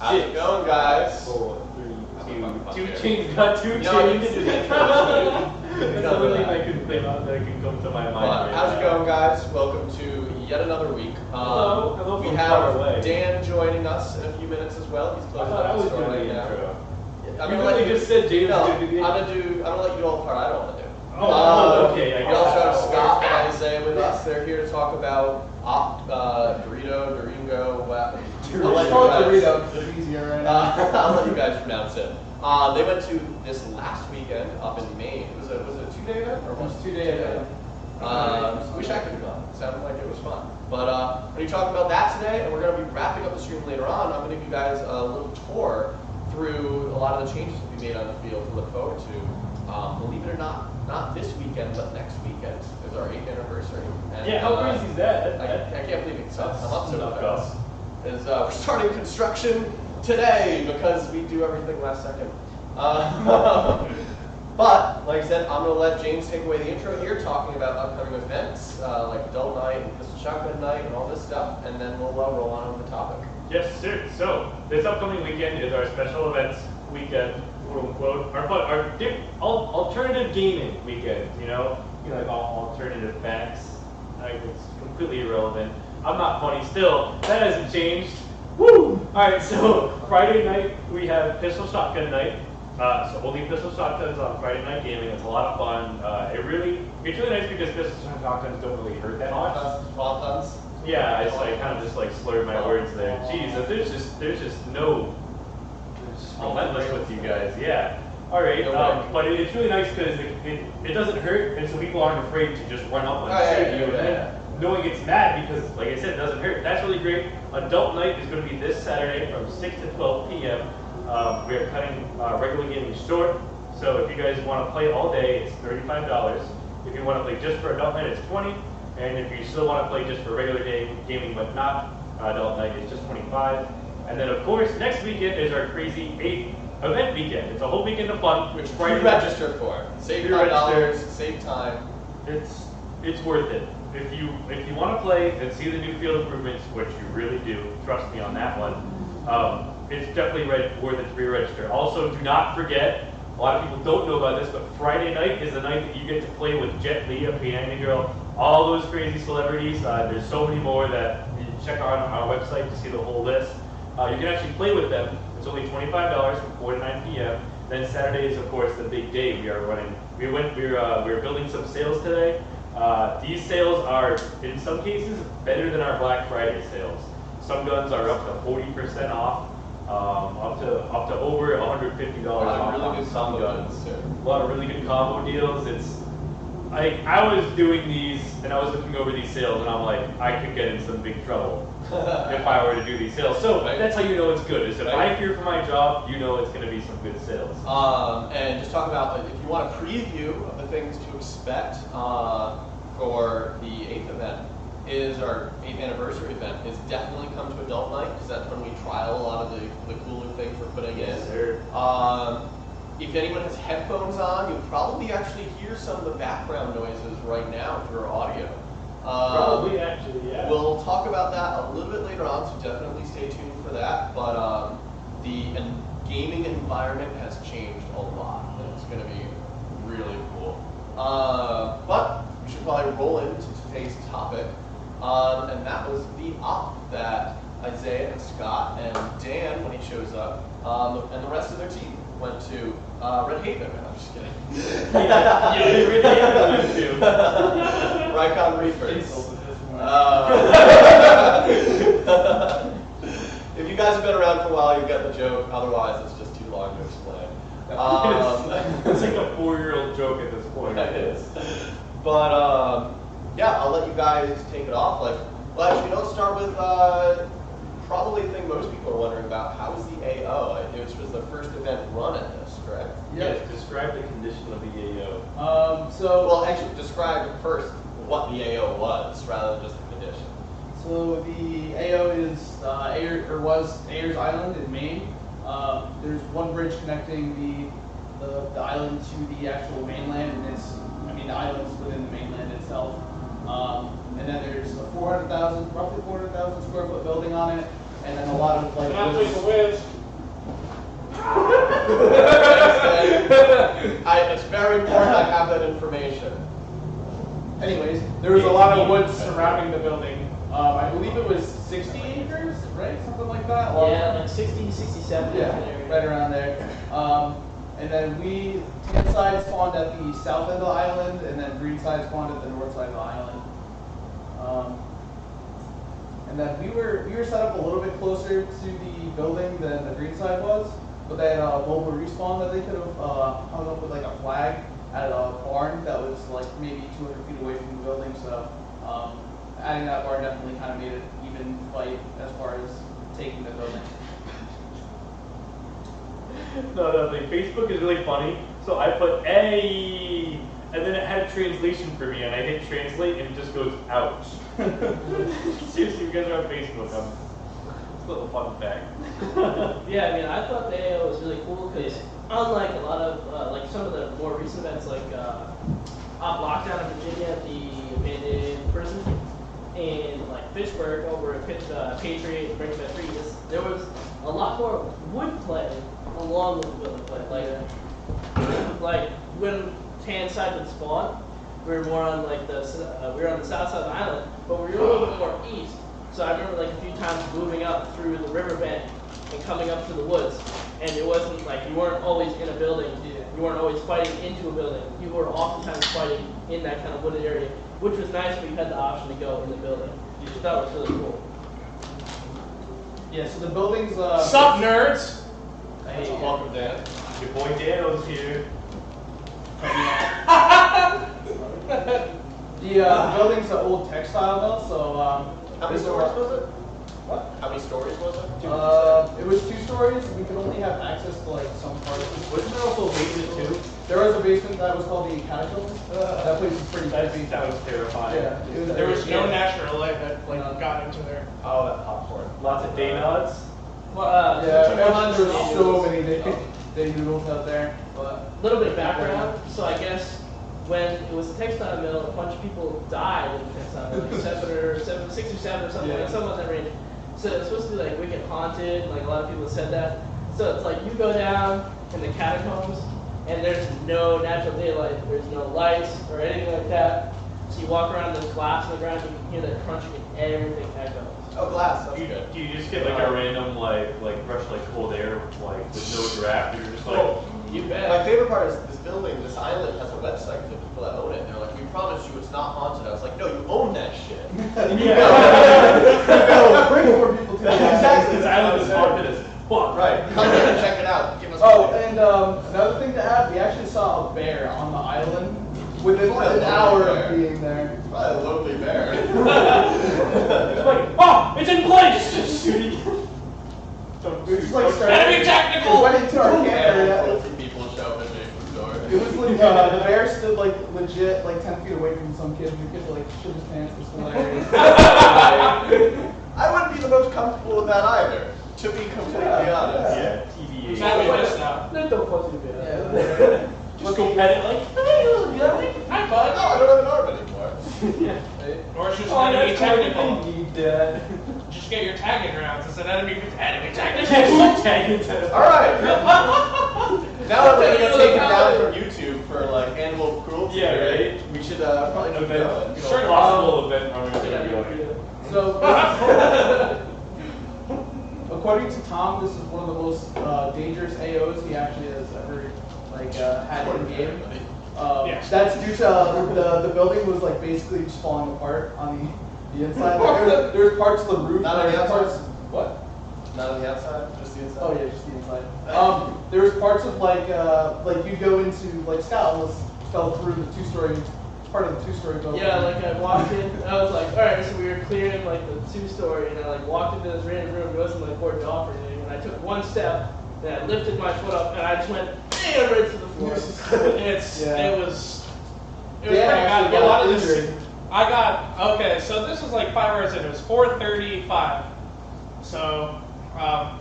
How's it going, guys? 4, 3, 2, 2 chains, got 2 chains. You can do that. That's the only thing I can think of that can come to my mind. Right how's now. it going, guys? Welcome to yet another week. Hello we from have far away. Dan joining us in a few minutes as well. He's I closing thought I up was the store doing right the now. intro. I'm You gonna let really you just said James no, was going to do the I'm gonna let you do all the part I don't want to do. okay. I We also have guess. Scott and Isaiah with us. They're here to talk about Dirigo. Let's call it Dirigo because it's easier right now. I'll let you guys pronounce it. They went to this last weekend up in Maine. Was it a 2-day event? Or It was a 2-day event. Wish I could have gone. It sounded like it was fun. But we're going to be talking about that today, and we're going to be wrapping up the stream later on. I'm going to give you guys a little tour through a lot of the changes we made on the field to look forward to. Believe it or not this weekend, but next weekend is our 8th anniversary. And, Yeah, how crazy is that? I can't believe it. I'm up to nuts. We're starting construction today because we do everything last second. But, like I said, I'm going to let James take away the intro here, talking about upcoming events like Adult Night and Pistol Shotgun Night and all this stuff, and then we'll roll on with the topic. Yes, sir. So, this upcoming weekend is our special events weekend, quote unquote, our alternative gaming weekend, like all alternative facts. It's completely irrelevant. I'm not funny still. That hasn't changed. Woo! Alright, so Friday night we have Pistol Shotgun Night. So only pistol shotguns on Friday night gaming. It's a lot of fun. It's really nice because pistol shotguns don't really hurt that much. Vontons? Yeah, I kind of just like slurred my words there. Jeez, there's just no relentless with you guys. Yeah. All right. But it's really nice because it doesn't hurt, and so people aren't afraid to just run up and shoot you. And then knowing it's mad because, like I said, it doesn't hurt. That's really great. Adult night is going to be this Saturday from 6 to 12 p.m. We are cutting regular gaming short, so if you guys want to play all day, it's $35. If you want to play just for adult night, it's $20. And if you still want to play just for regular day gaming but not adult night, it's just $25. And then, of course, next weekend is our crazy 8th event weekend. It's a whole weekend of fun. Which you register for. Save $5, save time. It's worth it. If you want to play and see the new field improvements, which you really do, trust me on that one, it's definitely worth it to re-register. Also, do not forget, a lot of people don't know about this, but Friday night is the night that you get to play with Jet Li, Piano Girl, all those crazy celebrities. There's so many more that you can check out on our website to see the whole list. You can actually play with them. It's only $25 from 4 to 9 p.m. Then Saturday is, of course, the big day we are running. We're building some sales today. These sales are, in some cases, better than our Black Friday sales. Some guns are up to 40% off, up to over $150 off on some guns. A lot of really good combo deals. It's I was doing these and I was looking over these sales and I'm like, I could get in some big trouble if I were to do these sales. So that's how you know it's good. Is if I fear for my job, you know it's going to be some good sales. And just talk about if you want a preview of the things to expect for the 8th event. Is our 8th anniversary event is definitely come to Adult Night because that's when we trial a lot of the cooler things we're putting in. Sir. If anyone has headphones on, you'll probably actually hear some of the background noises right now through our audio. Probably actually, yeah. We'll talk about that a little bit later on, so definitely stay tuned for that. But the gaming environment has changed a lot, and it's going to be really cool. But we should probably roll into today's topic. And that was the op that Isaiah and Scott and Dan, when he shows up, and the rest of their team went to Red Haven. I'm just kidding. Red Haven went to. Rycon Reefers. If you guys have been around for a while, you get the joke. Otherwise, it's just too long to explain. It's like a 4-year-old joke at this point. It is. But yeah, I'll let you guys take it off. Well, actually, let's start with probably the thing most people are wondering about. How was the AO? It was the first event run at this, correct? Yes. Describe the condition of the AO. Well, actually, describe first what the AO was, rather than just the condition. So the AO is was AAR's Island in Maine. There's one bridge connecting the island to the actual mainland, and the island's within the mainland itself. And then there's a roughly 400,000 square foot building on it. and then a lot of like. Athletes a whiz. It's very important I have that information. Anyways, there was a lot of woods surrounding the building. I believe it was 60 acres, right? Something like that. Yeah, like 60, 67. Yeah, right around there. And then tan side spawned at the south end of the island, and then green side spawned at the north side of the island. And then we were set up a little bit closer to the building than the green side was, but they had a mobile respawn that they could have hung up with like a flag at a barn that was like maybe 200 feet away from the building. So adding that barn definitely kind of made it even fight as far as taking the building. No, like Facebook is really funny. So I put A, and then it had a translation for me, and I hit translate, and it just goes ouch. Seriously, you guys are on Facebook. It's a little fun fact. Yeah, I mean, I thought the AO was really cool because unlike a lot of like some of the more recent events, like op lockdown in Virginia at the abandoned prison, and like Fitchburg over at Patriot and Bring Back Freeze, there was a lot more wood play along with the building play. Like when tan side would spawn, we were more on like we were on the south side of the island, but we were a little bit more east. So I remember like a few times moving up through the riverbank and coming up to the woods, and it wasn't like you weren't always in a building. You weren't always fighting into a building. You were oftentimes fighting in that kind of wooded area, which was nice, but you had the option to go in the building. That was really cool. Yeah, so the buildings. Sup, nerds? Hey, welcome, Dan. Your boy Dano's here. The building's an old textile mill, so How many stories was it? What? How many stories was it? It was 2 stories. We could only have access to like some parts. Wasn't there also a basement too? There was a basement that was called the catacombs. That place is pretty That creepy. was terrifying. Yeah, There was no natural light that got into there. Oh, that popcorn. Lots of day nods. Yeah, there's so many day noodles out there. But A little bit of background. So I guess when it was a textile mill, a bunch of people died in the textile mill, like 6 or 7 or something, Yeah. like somewhere in that range. So it's supposed to be like wicked haunted, like a lot of people have said that. So it's like you go down in the catacombs and there's no natural daylight, there's no lights or anything like that. So you walk around, there's glass on the ground, you can hear that crunching and everything echoes. Oh, glass. That's Do good. you just get like a random like rush like cold air like with no draft? You're just like You My bet. favorite part is this building, this island has a website for the people that own it. And they're like, we promise you it's not haunted. I was like, no, you own that shit. no, bring more people to the Exactly. this island is haunted as fuck. Right. Come here and check it out. Give us Oh, money. and another thing to add, we actually saw a bear on the island within Oh, I an love hour a of bear. being there. Probably a lonely bear. It's like, oh, it's in place. We just like started. Enemy technical! We went into our camp area. Filthy people show up at Jason's door. It was like the bear stood like legit like 10 feet away from some kid. The kid like shit his pants. It was hilarious. I wouldn't be the most comfortable with that either, to be completely honest. Yeah, TBA. Exactly this now. They're so fuzzy, man. Yeah. Just go pet it like, Hi, bud. No, I don't have an arm anymore. Or it's just oh, enemy that's totally technical. you dead. Just get your tagging rounds. It's an enemy technical. Alright. Now that we're gonna get taken down from YouTube for like animal cruelty, Yeah, right. we should probably keep going. Sure, possible event. I'm gonna be like, So, according to Tom, this is one of the most dangerous AOs he actually has ever had in game. Yes. That's due to the building was like basically just falling apart on the inside. Like, there's parts of the roof. Not on the there's outside? parts. What? Not on the outside, just the inside. Oh yeah, just the inside. There's parts of like you go into like Scout almost fell through the 2-story part of the 2-story building. Yeah, like I walked in, I was like, alright, so we were clearing like the 2-story, and I like walked into this random room, it wasn't like boarded off or anything, and I took one step, then I lifted my foot up, and I just went, bam, right to the floor. It was pretty Dan bad. actually A lot got of this, injured. okay, so this was like 5 hours in. It was 4:35. So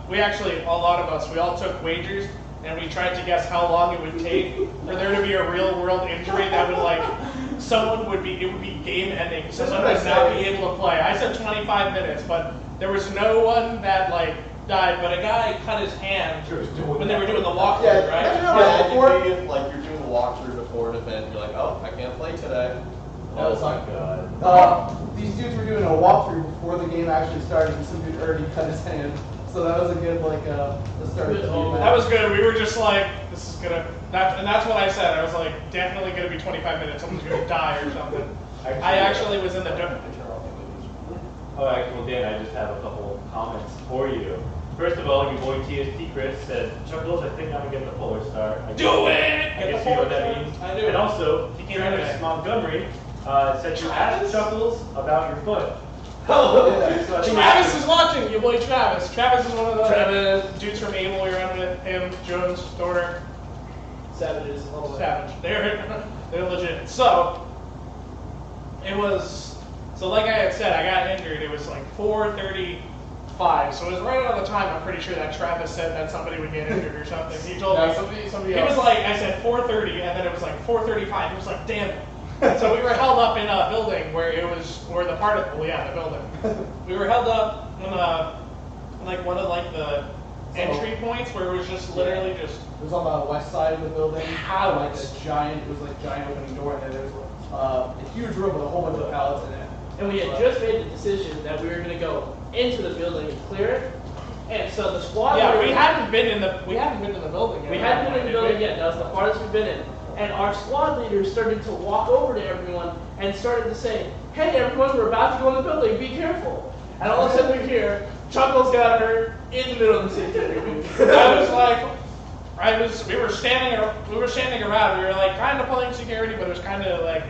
we actually, a lot of us, we all took wagers and we tried to guess how long it would take for there to be a real world injury that would like, it would be game ending. Someone would not be able to play. I said 25 minutes, but There was no one that like died, but a guy cut his hand when they were doing the walkthrough, Yeah, right? Yeah, you see, like you're doing the walkthrough before an event, you're like, oh, I can't play today. That was my like, god. these dudes were doing a walkthrough before the game actually started, and some dude already cut his hand. So that was a good the start of the game. That was good. We were just like, this is gonna, and that's what I said. I was like, definitely gonna be 25 minutes. Someone's gonna die or something. I actually was in the. Oh, actually, well, Dan, I just have a couple comments for you. First of all, your boy TST Chris said, Chuckles, I think I'm gonna get the Polar Star. Do it! I guess you know what that means. I do. And also, Travis Montgomery said you asked Chuckles about your foot. Oh, Yeah, so I think Travis is watching. Your boy Travis. Travis is one of the dudes from Able. We run with him, Jones, Dorner, Savages. All the way. Savage. They're legit. So it was. So like I had said, I got injured. It was like 4:35. So it was right around the time. I'm pretty sure that Travis said that somebody would get injured or something. He told me. somebody He else. was like, I said 4:30, and then it was like 4:35. He was like, damn it. So we were held up in a building where the particle, yeah, the building. We were held up in like one of like the entry points where it was just literally just. It was on the west side of the building. Pallets. Like a giant, it was like a giant opening door, and then there was a huge room with a whole bunch of pallets in it. And we had just made the decision that we were going to go into the building and clear it. And so the squad. Yeah, leader- we hadn't been in the building yet. We hadn't been in the building yet. That was the farthest we've been in. And our squad leader started to walk over to everyone and started to say, "Hey, everyone, we're about to go in the building. Be careful." And all of a sudden we hear Chuckles got hurt in the middle of the safety room. I was like, we were standing around. We were like kind of pulling security, but it was kind of like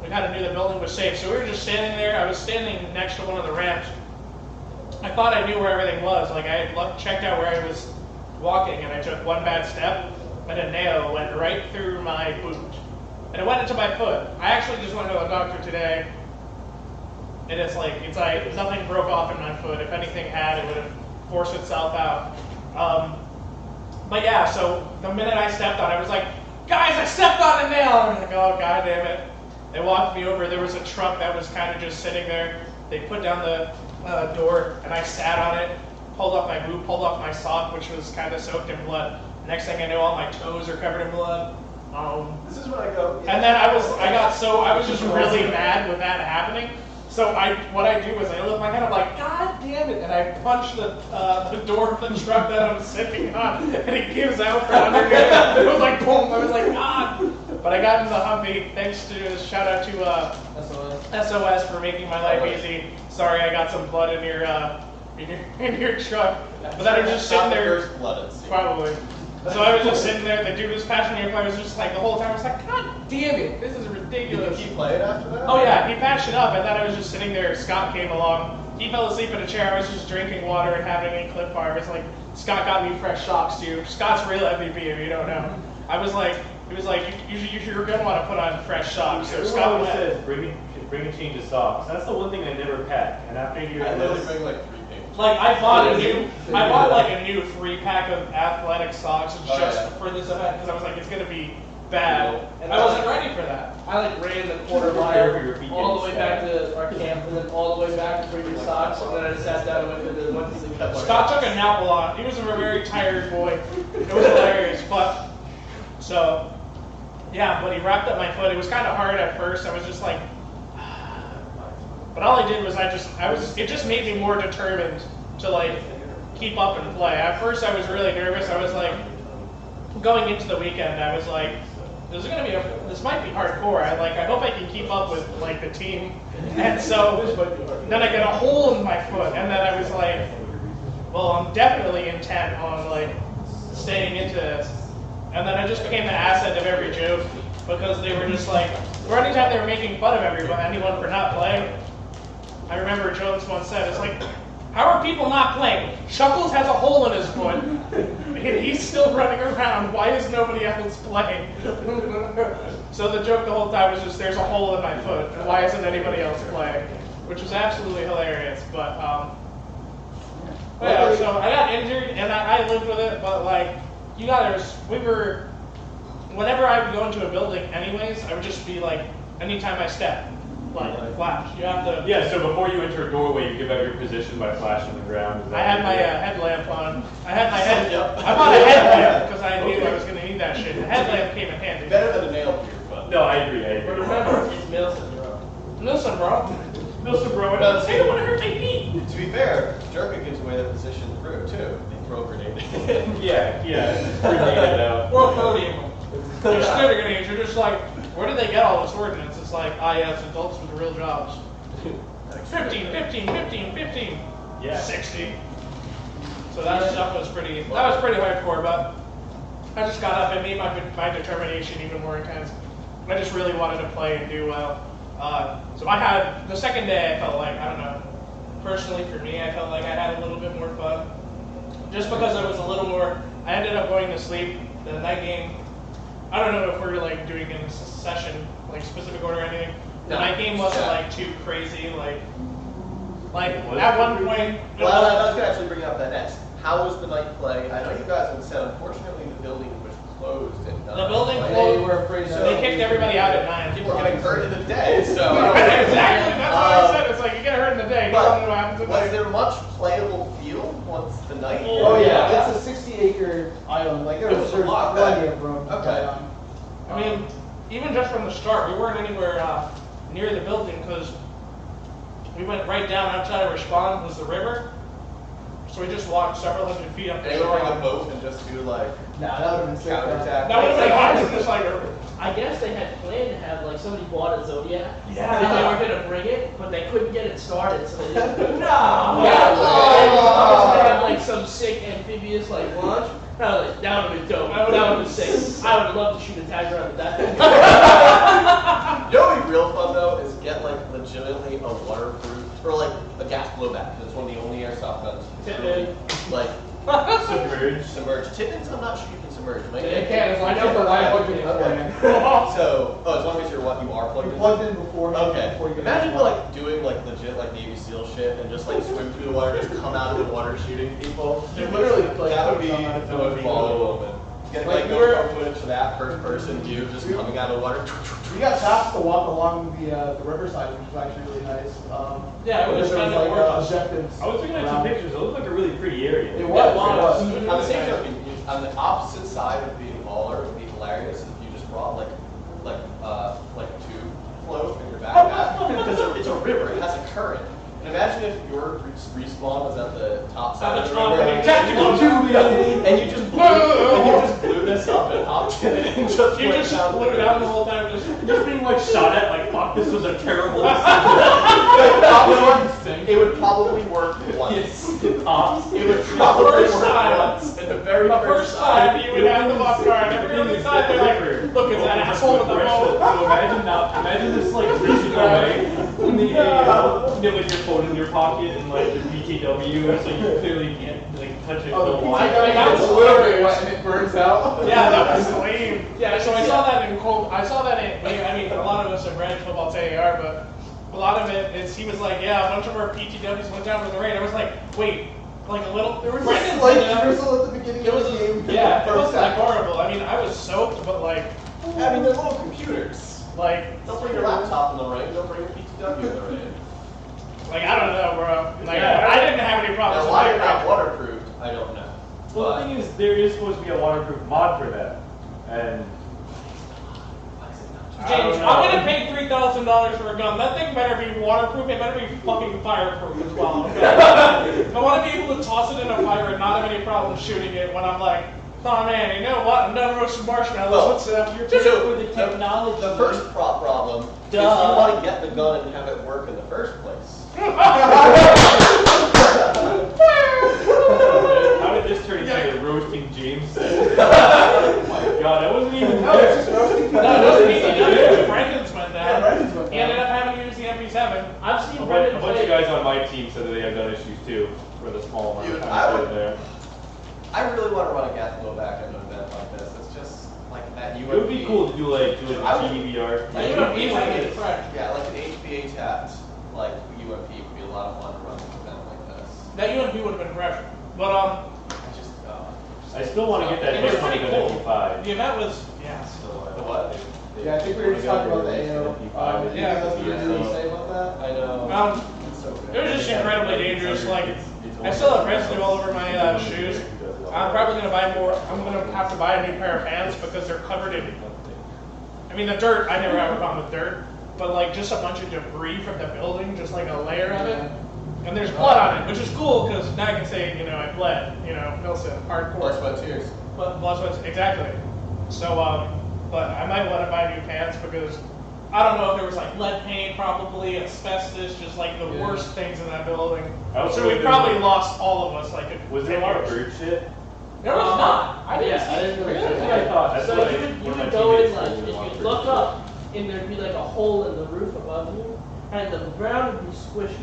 we kind of knew the building was safe. So we were just standing there. I was standing next to one of the ramps. I thought I knew where everything was. Like I had checked out where I was walking, and I took one bad step, and a nail went right through my boot, and it went into my foot. I actually just went to the doctor today, and it's like nothing broke off in my foot. If anything had, it would have forced itself out. But yeah, so the minute I stepped on it, I was like, guys, I stepped on a nail. I'm like, oh, god damn it. They walked me over. There was a truck that was kind of just sitting there. They put down the door, and I sat on it, pulled off my boot, pulled off my sock, which was kind of soaked in blood. Next thing I know, all my toes are covered in blood. This is when I go. And then I was just really mad with that happening. So what I do is I lift my hand, I'm like, God damn it, and I punch the door of the truck that I'm sitting on, and it gives out from underneath. It was like boom. I was like, God. But I got in the Humvee. Thanks to shout out to SOS for making my life easy. Sorry, I got some blood in your truck. But then I was just sitting there. First blood at sea. Probably. So I was just sitting there, the dude was patching the airplane, I was just like, the whole time, I was like, God damn it, this is ridiculous. Did he play it after that? Oh yeah, he patched it up, and then I was just sitting there, Scott came along, he fell asleep in a chair, I was just drinking water and having a clip fire. It's like, Scott got me fresh socks too. Scott's real MVP if you don't know. He was like, you're gonna want to put on fresh socks. So Everyone Scott always went. says, bring a change of socks. That's the one thing I never pack. And I figured I literally bring like 3 things. Like I bought like a new 3-pack of athletic socks just for this event because I was like, it's gonna be bad, and I wasn't ready for that. I like ran the quarter mile all the way back to our camp, and then all the way back to bring your socks, and then I just sat down and went to sleep. Scott took a nap a lot. He was a very tired boy. It was hilarious, but so yeah. But he wrapped up my foot. It was kind of hard at first. I was just like. But all I did was it just made me more determined to like keep up and play. At first I was really nervous. I was like, going into the weekend, I was like, this might be hardcore. I hope I can keep up with like the team. And so then I got a hole in my foot, and then I was like, well, I'm definitely intent on like staying into this. And then I just became the asset of every joke because they were just like, or anytime they were making fun of anyone for not playing. I remember Jones once said, it's like, how are people not playing? Chuckles has a hole in his foot, and he's still running around. Why is nobody else playing? So the joke the whole time was just, there's a hole in my foot, and why isn't anybody else playing? Which was absolutely hilarious, but, yeah, so I got injured, and I lived with it, but like, whenever I would go into a building anyways, I would just be like, anytime I step, like flash. You have to. Yeah, so before you enter a doorway, you give out your position by flashing the ground. Is I that had my it? headlamp on. I had my head. Yep. I bought a headlamp because I knew Okay. I was going to need that shit. The headlamp came in handy. Better than a nail pierce, but. No, I agree. But remember, it's Milson, bro. Listen, bro. Milson, bro, No, I don't want to hurt my feet. To be fair, Jerka gives away the position through too. They throw a grenade. Yeah, grenade it out. Or podium. You're standing grenades. You're just like, where did they get all this ordnance? It's like, yes, adults with real jobs. 15, 15, 15, 15. Yeah. 60. So that stuff was pretty hardcore, but I just got up and made my determination even more intense. I just really wanted to play and do well. So I had, the second day I felt like, I don't know, personally for me, I felt like I had a little bit more fun. Just because I was a little more, I ended up going to sleep. The night game, I don't know if we're like doing in session, like specific order or anything. The No, night game wasn't yeah. like too crazy, like at one point. Well, I was going to actually bring up that next. How was the night play? I know you guys had said, unfortunately, the building was closed. The building They closed. were afraid So- They kicked everybody out at 9. People were getting hurt in the day, so. Exactly, that's what I said. It's like you get hurt in the day. You don't know what happens at Was night. there much playable field once the night? Oh yeah, it's a 60-acre island. Like It was there's a lot, plenty right? of room. Okay. I mean, even just from the start, we weren't anywhere near the building because we went right down outside of our spawn was the river. So we just walked several hundred feet up the They would bring a shore. boat and just do like Nah, that would have been sick. counterattack. That would have been awesome, just like I guess they had planned to have like somebody bought a Zodiac. Yeah. And they were gonna bring it, but they couldn't get it started, so they didn't. No. Yeah. Oh. They had like some sick amphibious like launch. I was like, that would have been dope. That would have been sick. I would love to shoot a tiger out of that thing. You know what would be real fun though is get like legitimately a waterproof or like a gas blowback. That's one of the only airsoft guns. you can really, like Submerged. submerge. Tippins, I'm not sure you can submerge. Maybe They can as long as you're plugged in beforehand. So, as long as you're what you are plugged You in. plugged in beforehand. Okay. Before you get Imagine in the water. like doing like legit like Navy SEAL shit and just like swim through the water, just come out of the water shooting people. You literally like That would be come out the of most the volatile moment. Get Like, like we were- GoPro footage for that first person view just coming out of the water. We got tasked to walk along the riverside, which was actually really nice. Yeah, it was there kind like of gorgeous. objectives. I was looking at some around. pictures. It looked like a really pretty area. It was. On the same token, on the opposite side of being baller would be hilarious if you just brought like a tube float in your backpack because it's a river. It has a current. And imagine if your respawn was at the top side At of the the top, river. and tactical Yeah, and you just blew this up and hopped in it and just You went just down blew it down the whole time. Just being like shot at, like, fuck, this was a terrible It would probably work once. It would probably first work time. once. At the very The first time you would have the buff car, and every other time they're like, look at that asshole with the boat. So imagine this like reaching away from the AO, you have like your phone in your pocket and like your BTW, so you clearly can't like touch it. Oh, the Why? PTW That was literally wet and it burns out. Yeah, that was lame. Yeah, so I saw that in cold. I saw that in. I mean, a lot of us have ran football to AAR, but a lot of it is. He was like, yeah, a bunch of our PTWs went down in the rain. I was like, wait, like a little. There was a Brendan slight said that- drizzle at the beginning It of was the game. yeah, it First wasn't like half. horrible. I mean, I was soaked, but like I mean, they're little computers. like Don't bring your laptop in the rain. Don't bring your PTW in the rain. I don't know, bro. Like Yeah. I didn't have any problems. Now, with why my you're not rain. waterproofed, I don't know. Well, the But thing is, there is supposed to be a waterproof mod for that, and James, I don't know. I'm gonna pay $3,000 for a gun. That thing better be waterproof. It better be fucking fireproof as well. Okay? I want to be able to toss it in a fire and not have any problem shooting it when I'm like, oh man, you know what? I'm done roasting marshmallows. Oh. What's up? You're So, with the technology. The first problem is you Duh. want to get the gun and have it work in the first place. how did this turn into roasting James? Oh my god, that wasn't even No, it's just roasting. No, those PTW. PTWs, Brandon's went Yeah, down. Brandon's went He ended down. up having to use the MP7. I've seen A Brendan bunch play. of guys on my team said that they have gun issues too, for the small amount of Dude, time I they would- were there. I really want to run a gas blowback at an event like this. It's just like that. It would be cool to do like I a would- GDVR. Like, you don't need to get it fresh. Yeah, like an HBA tapped, like UMP would be a lot of fun to run an event like this. That UMP would have been fresh. But I just, I still want to get that It was hit pretty on cool. the 5. the event was, yeah. the what? Yeah, I think we were just talking about the AO. Anything Yeah. else you need to say about that? I know. It's so good. It was just incredibly dangerous. Like, I still have residue all over my shoes. I'm probably gonna buy more. I'm gonna have to buy a new pair of pants because they're covered in. I mean, the dirt. I never have a problem with dirt, but like just a bunch of debris from the building, just like a layer of it. And there's blood on it, which is cool because now I can say, you know, I bled. You know, Milson, hardcore. Blood, sweat, tears. Blood, sweat, exactly. So, but I might want to buy new pants because I don't know if there was like lead paint, probably asbestos, just like the worst things in that building. So we probably lost all of us. Like, Was there a lot of bird shit? There was not. I didn't see. I didn't really That's see what I thought. That's So what you I- would one of my go in teammates like, told me if about you bird look shit. up, and there'd be like a hole in the roof above you, and the ground would be squishy.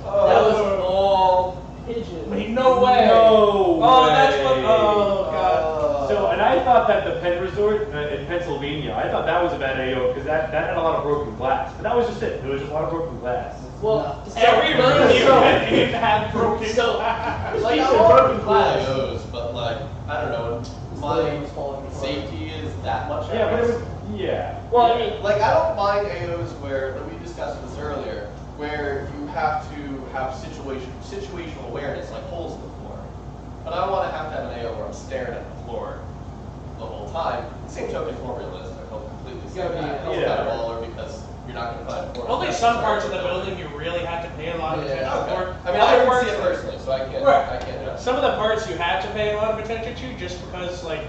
That was all pigeon. Wait, no way. No Oh, that's way. what. Oh god. So, and I thought that the Penn Resort in Pennsylvania, I thought that was a bad AO because that had a lot of broken glass. But that was just it. It was just a lot of broken glass. Well, so, Every room you had broken So, glass. Like, speaking I of want broken cool glass, AOs, but like, I don't know, my safety is that much at Yeah, but it risk. was, yeah. well, I mean, Like, I don't mind AOs where, like we discussed this earlier, where you have to have situational awareness, like holes in the floor. But I don't want to have an AO where I'm staring at the floor the whole time. Same token, it's more realistic. I'll completely say Yeah, that. It's yeah. not a baller because you're not going to find a floor. Only some parts of the building you really had to pay a lot of attention Okay. for. I mean, I Other didn't parts, see it personally, so I can't. Right. I can't judge. some of the parts you had to pay a lot of attention to just because, like,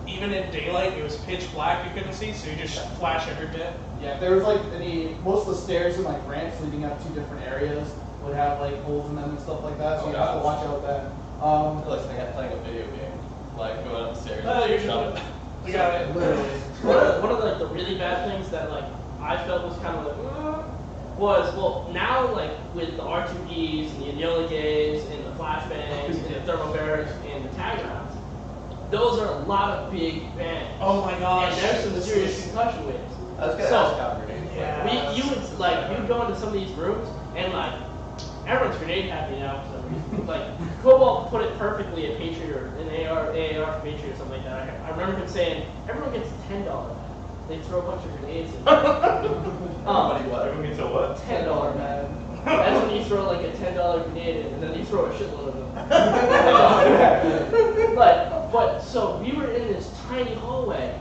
even in daylight it was pitch black, you couldn't see, so you just flash every bit. Yeah, if there was like most of the stairs and like ramps leading up to different areas would have like holes in them and stuff like that, so Oh, you have to God. watch out that. I feel like playing a video game, like going up the stairs. Oh, and you're jumping. We got it. Literally. one of like the really bad things that like I felt was kind of like was well now like with the R2Ds and the Enola games and the flashbangs and the thermal barracks and the tag rounds, those are a lot of big bangs. Oh my gosh. And there's some serious concussion waves. I was gonna So, ask how grenades. yeah. You would like you'd go into some of these rooms and like everyone's grenade happy now for some reason. Like Cobalt put it perfectly at Patriot or an AAR for Patriot or something like that. I remember him saying everyone gets $10. They throw a bunch of grenades in. Everybody what? Everyone gets a what? $10 man. That's when you throw like a $10 grenade in, and then you throw a shitload of them. but so we were in this tiny hallway,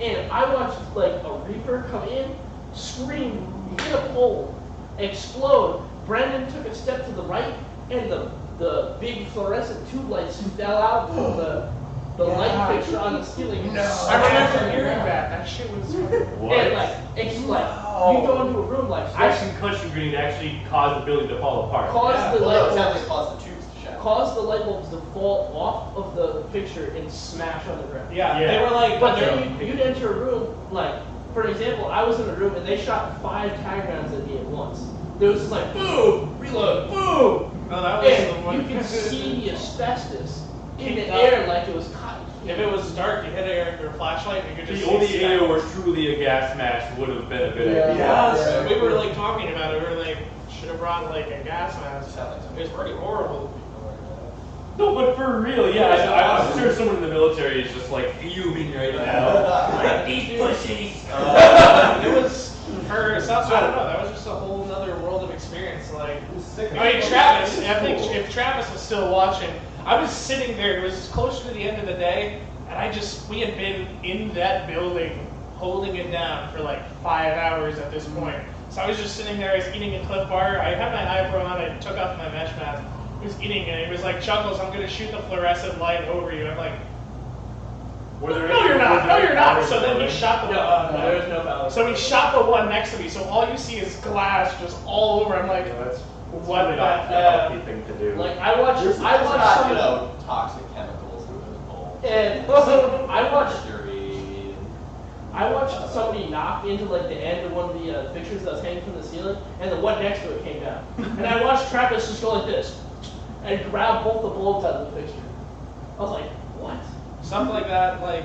and I watched like a Reaper come in, scream, hit a pole, explode. Brandon took a step to the right, and the big fluorescent tube lights fell out from the light fixture on the ceiling. I remember hearing that. That shit was. What? And like it's like you go into a room like That concussion grenade actually caused the building to fall apart. caused the Well, no, light it sounds bulbs like caused the tubes to shatter. caused the light bulbs to fall off of the fixture and smash on the ground. Yeah, Yeah. they were like, But then you'd enter a room, like, for example, I was in a room and they shot 5 tag rounds at me at once. There was just like, boom, reload, boom! no, that was the And one. you could see the asbestos in the Kicked up. air like it was cotton. If it was dark, you hit your flashlight, and you could just. The only see AO where truly a gas mask would have been a good Yeah. idea. Yes, we were like talking about it. We were like, should have brought like a gas mask. It was pretty horrible. No, but for real, yeah. I'm sure someone in the military is just like fuming right now. Like these pussies. It was for some. I don't know. That was just a whole other world of experience. Like, I mean, Travis. I think if Travis was still watching, I was sitting there. It was close to the end of the day, and we had been in that building holding it down for like 5 hours at this point. So I was just sitting there. I was eating a Cliff Bar. I had my eyebrow on. I took off my mesh mask. He was eating it. He was like, "Chuckles, I'm gonna shoot the fluorescent light over you." I'm like, Were there "No, any- you're not. were No, there you're any not." powers So then he going? shot the No, there was no balance. So he shot the one next to me. So all you see is glass just all over. I'm like, Yeah, that's what really the not a hell? healthy thing to do. Like, I watched Not, some you of know, toxic chemicals in the bowl. and I watched somebody knock into like the end of one of the fixtures that was hanging from the ceiling, and the one next to it came down. And I watched Travis just go like this, and grab both the bulbs out of the fixture. I was like, what? Stuff like that. Like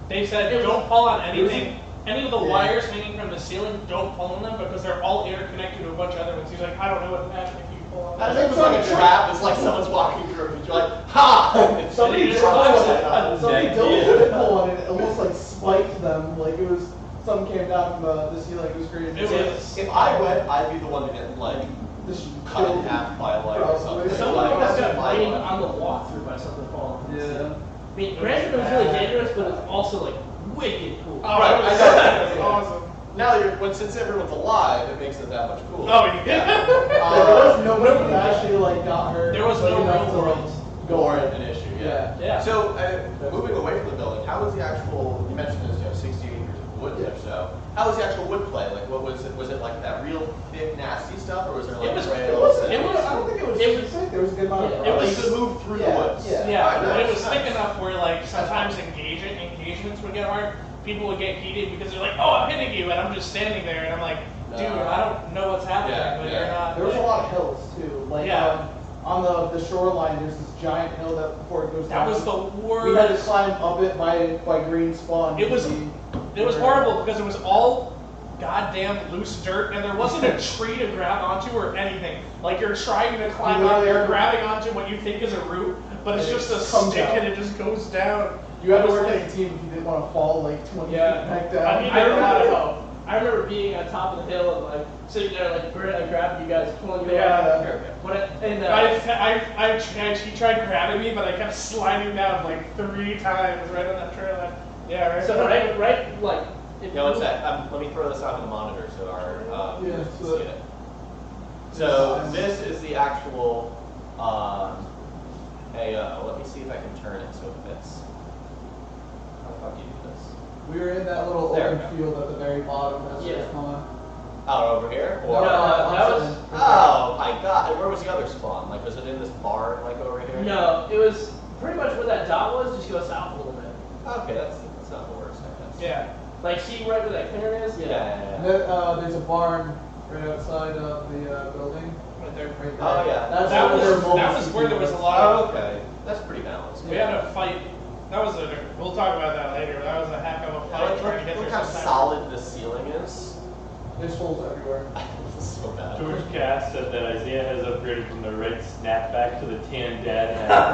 they said, don't pull on anything. Any of the wires hanging from the ceiling, don't pull on them because they're all interconnected to a bunch of other ones. He's like, I don't know what to imagine if you pull on I them. think it's like a trap. It's like someone's walking through and you're like, ha! Somebody And you did just pull collapse on it. it. Somebody did pull on it. It almost like spiked them ground. Like it was, something came down from the ceiling. It was crazy. It was. If I went, I'd be the one to get like Just cut in killed. half by like Probably. something. Someone Like, almost that's got my brained life. on the walkthrough by something falling. Yeah. I mean, granted, it was really dangerous, but it's also like wicked cool. Oh, Right, it was, I know. that was awesome. Now since everyone's alive, it makes it that much cooler. Oh, yeah. There was nobody that actually like got hurt. There was like, no enough real to, like, world. More an issue, yeah. Yeah. So, moving away from the building, how was the actual? You mentioned this, 60 acres of wood or so. How was the actual wood play? Like, what was it? Was it like that real thick, nasty stuff, or was there like It was- trails? I don't think it was. Thick. There was a good amount of. It was- you could move through Yeah, the woods. yeah. Yeah, Alright, but it nice, was nice. thick enough where like sometimes engagements would get hard. People would get heated because they're like, "Oh, I'm hitting you," and I'm just standing there, and I'm like, "Dude, I don't know what's happening, Yeah, but yeah. you're not." There was a like- lot of hills too. Like Yeah. on the shoreline, there's this giant hill that before it goes down. That was the We had to worst. climb up it by green spawn. It was- to see It was where- horrible because it was all goddamn loose dirt, and there wasn't a tree to grab onto or anything. Like you're trying to climb up, you're grabbing onto what you think is a root, but it's And just it a comes stick out. and it just goes down. You had It to was work like- as a team if you didn't want to fall like 20 Yeah. feet back down. I mean, I remember- I remember being on top of the hill and like sitting there like I grabbed you guys, pulling you Yeah. up. Okay. When it, and He tried grabbing me, but I kept sliding down like 3 times right on that trail. Yeah, right. so right like if Yeah, what's you- that? Let me throw this out on the monitor so our Yeah, viewers so can see it. So this is the actual AO. Let me see if I can turn it so it fits. How the fuck do you do this? We were in that little There we open go. field at the very bottom. That's Yeah. what it's called. Out over here? No, Or that was oh my god! And where was the other spawn? Like, was it in this barn, like over here? no, it was pretty much where that dot was. Just go south a little bit. Okay, that's not the worst, I guess. Yeah. Like see right where that clearing is. Yeah. And then, there's a barn right outside of the building. Right there. Right there. Oh, yeah. That's That where their was mobile where there was a CP lot Oh, of. okay. That's pretty balanced. We had a fight. That was a. We'll talk about that later. That was a heck of a fight Look, trying to get look there. how sometimes. solid the ceiling is. There's holes everywhere. This is so bad. George Cass said that Isaiah has upgraded from the red snapback to the tan dad hat.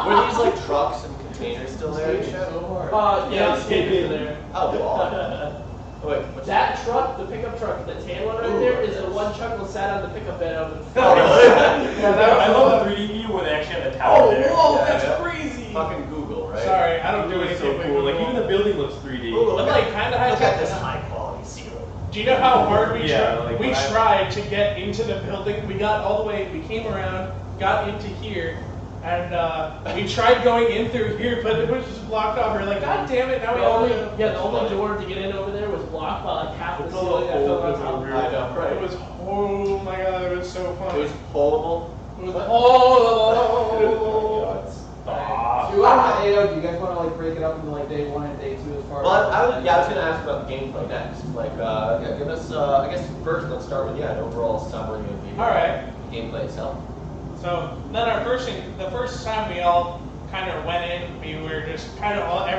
Were these like trucks and containers still there and shit? So hard. Yeah, Yeah, it's it's there. Oh, God. Wait, what's That truck, the pickup truck, the tan one right there, is the one truck that sat on the pickup bed of the. Oh, really? I love the 3D view where they actually have the tower there. Whoa, Yeah, that's yeah. crazy. Fucking Google, right? Sorry, I don't do It was anything so with cool. Like Google. even the building looks 3D. Ooh, But like kind of high Look at tech. this high quality ceiling. Do you know how hard we Yeah, tried? like We when I- tried to get into the building. We got all the way. We came around, got into here, and we tried going in through here, but it was just blocked off. We are like, God damn it! Now we The all only, know. yeah, the only door to get in over there was blocked by like half the It's all ceiling that fell on open top. over I know, right? It was oh my god! It was so fun. It was pullable. It was Oh, Stop. So you want to AO, do you guys want to like break it up into like day 1 and day 2 as far Well, as? I was gonna ask about the gameplay next. Like, yeah, give us. I guess first, let's start with an overall summary of the All right. gameplay itself. So then the first time we all kind of went in, we were just kind of I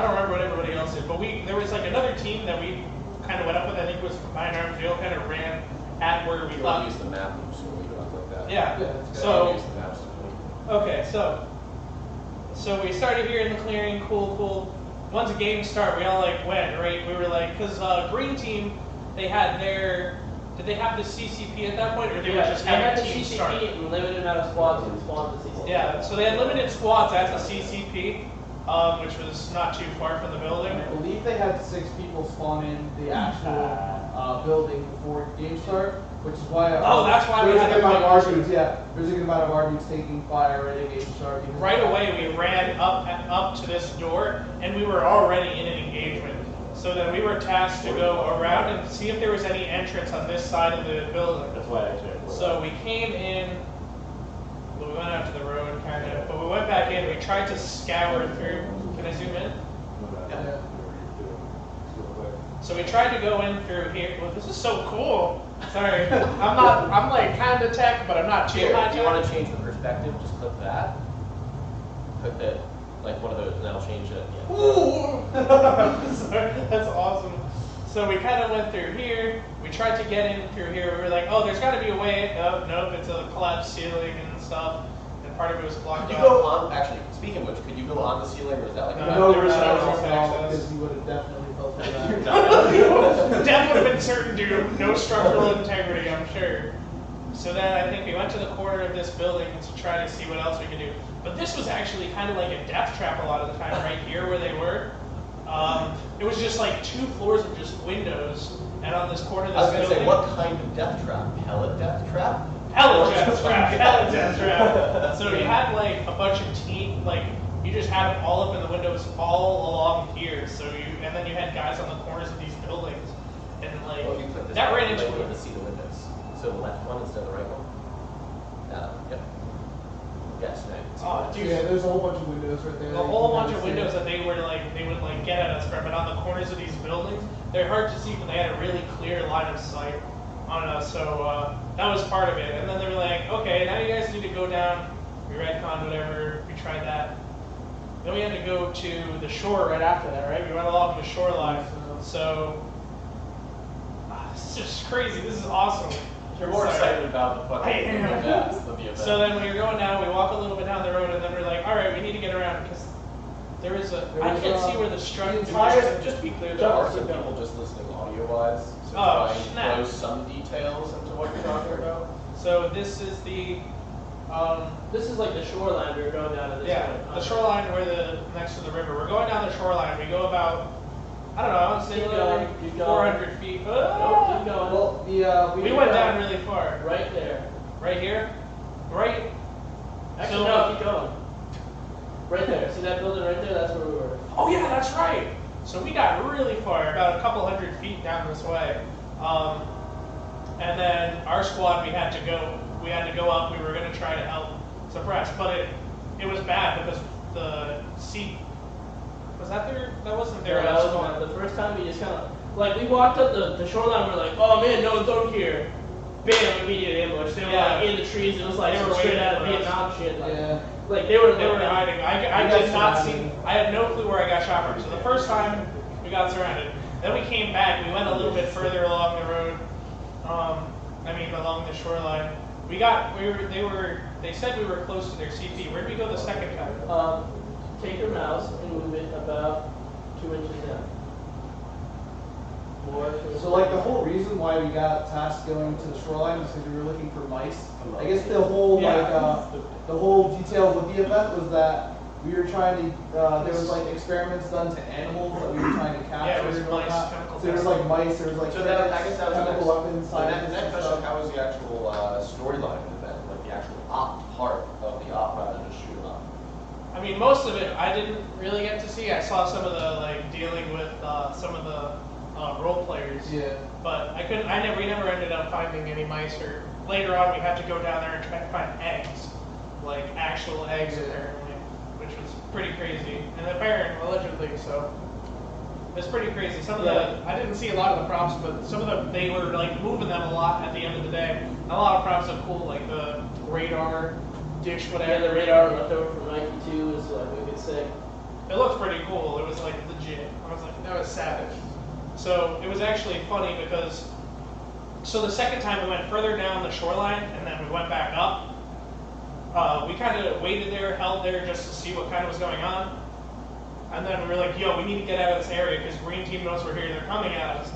don't remember what everybody else did, but there was like another team that we kind of went up with. I think it was Combined Arms. We all kind of ran at where we You thought. want to use the map so we do it like that. Yeah. Yeah, that's good. So Use the maps to point. okay, so we started here in the clearing. Cool. Once the game started, we all like went right. We were like, because green team, they had their. Did they have the CCP at that point, or they were just they had the having teams start? CCP and limited amount of squads and spawned the CCP. Yeah, so they had limited squads at the CCP, which was not too far from the building. I believe they had 6 people spawn in the actual building before game start, which is why. Oh, that's why we there's had a good to amount of play- RBs. Yeah, there's a good amount of RBs taking fire right at game start. because- Right away, we ran up to this door, and we were already in an engagement. So then we were tasked to go around and see if there was any entrance on this side of the building. That's why I actually. So we came in, well, we went out to the road kind of, but we went back in, we tried to scour through. Can I zoom in? Yeah. So we tried to go in through here. Well, this is so cool. Sorry, I'm like kind of tech, but I'm not too Here, high do you tech. want to change the perspective? Just click that. Click that, like one of those, and that'll change it. Yeah. Ooh! Sorry, that's awesome. So we kind of went through here. We tried to get in through here. We were like, oh, there's got to be a way. Oh, nope, it's a collapsed ceiling and stuff. And part of it was blocked Could you off. go on, actually, speaking of which, could you go on the ceiling or is that like No, there was no access access. because you would have definitely fell through You're that. not- Death would have been certain due to no structural integrity, I'm sure. So then I think we went to the corner of this building to try to see what else we could do. But this was actually kind of like a death trap a lot of the time, right here where they were. It was just like 2 floors of just windows, and on this corner of I was this gonna say, building. what kind of death trap? Pellet death trap? Pellet death trap, pellet death trap. So you had like a bunch of team, like you just had them all up in the windows all along here. And then you had guys on the corners of these buildings, and like Well, if you put this that up, ran you into. might be able to see the windows. So the left one instead of the right one? Yep. Yes, right. Oh, So dude. yeah, there's a whole bunch of windows right there. A whole bunch of windows that they would get at us from, and on the corners of these buildings, they're hard to see, but they had a really clear line of sight on us. So that was part of it. And then they were like, okay, now you guys need to go down. We redcon whatever. We tried that. Then we had to go to the shore right after that, right? We went along the shoreline. So this is just crazy. This is awesome. You're more Sorry. excited about the fucking I am. events than the event. So then we were going down, we walk a little bit down the road, and then we're like, all right, we need to get around because I can't see where the structure. Just to be clear, there are some people just listening audio-wise, so Oh, try and snap. close some details into what you're talking about. So this is the, This is like the shoreline we were going down to this yeah, point. the shoreline where next to the river. We're going down the shoreline. We go about, I don't know, I would say Keep like going, keep going. 400 feet. Nope, keep going. Well, We went down really far. Right there. Right here? Right? Actually, So, no, keep going. Right there. See that building right there? That's where we were. Oh yeah, that's right. So we got really far, about a couple hundred feet down this way. And then our squad, we had to go up. We were going to try to help suppress, but it was bad because the seat was that there? That wasn't there. Yeah, that was the first time we just kind of like we walked up the shoreline. We're like, oh man, no one's over here. Bam! Immediate ambush. They were like in the trees. It was like They were straight waiting out of for us. Vietnam shit. Like, Yeah. like they were hiding. I You guys did not see. surrounded. I had no clue where I got shot from. So the first time we got surrounded. Then we came back. We went a little bit further along the road. Along the shoreline. They said we were close to their CP. Where did we go the second time? Take your mouse and move it about 2 inches down. More. So like the whole reason why we got tasked going to the shoreline was because we were looking for mice. I guess the whole the whole detail with the event was that we were trying to there was like experiments done to animals that we were trying to capture. Yeah, it was and mice, whatnot. chemical So there was like mice, there was like So that, I guess that was the chemical next, weapons, so that, scientists next and question, stuff. how was the actual storyline of the event? Like the actual op part of the op rather than just shoot 'em up? I mean, most of it I didn't really get to see. I saw some of the dealing with some of the role players. Yeah. But we never ended up finding any mice. Or later on, we had to go down there and try to find eggs, like actual eggs apparently, which was pretty crazy. And apparently, allegedly, so it's pretty crazy. Some of I didn't see a lot of the props, but some of them they were like moving them a lot at the end of the day. And a lot of props are cool, like the radar dish, whatever. Yeah, the radar left over from Nike 2 is like wicked sick. It looked pretty cool. It was like legit. I was like, that was savage. So it was actually funny because, so the second time we went further down the shoreline and then we went back up. We kind of waited there, held there just to see what kind of was going on. And then we were like, yo, we need to get out of this area because green team knows we're here. They're coming at us.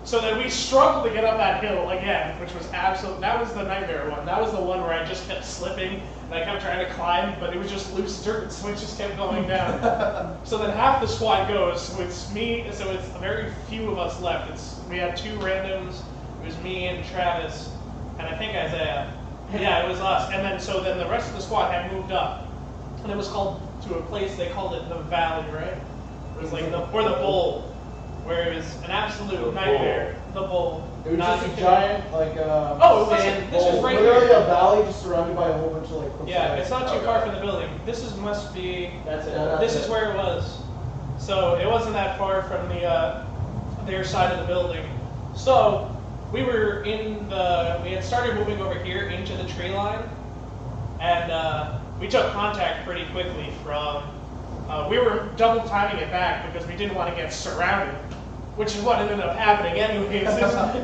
So then we struggled to get up that hill again, which was that was the nightmare one. That was the one where I just kept slipping and I kept trying to climb, but it was just loose dirt, so it just kept going down. So then half the squad goes, so it's me, so it's very few of us left. We had 2 randoms, it was me and Travis, and I think Isaiah. Yeah, it was us. And then the rest of the squad had moved up. And it was called to a place, they called it the Valley, right? It was like the Bowl. Where it was an absolute nightmare. The bowl. It was Not just a even- giant like Oh, it wasn't. sand This was bowl. right Literally here. a valley just surrounded by a whole bunch of like Yeah, it's not too Okay. far from the building. Must be. That's it. Yeah, This is where it was. So it wasn't that far from their side of the building. So we had started moving over here into the tree line, and we took contact pretty quickly from. We were double timing it back because we didn't want to get surrounded, which is what ended up happening anyways.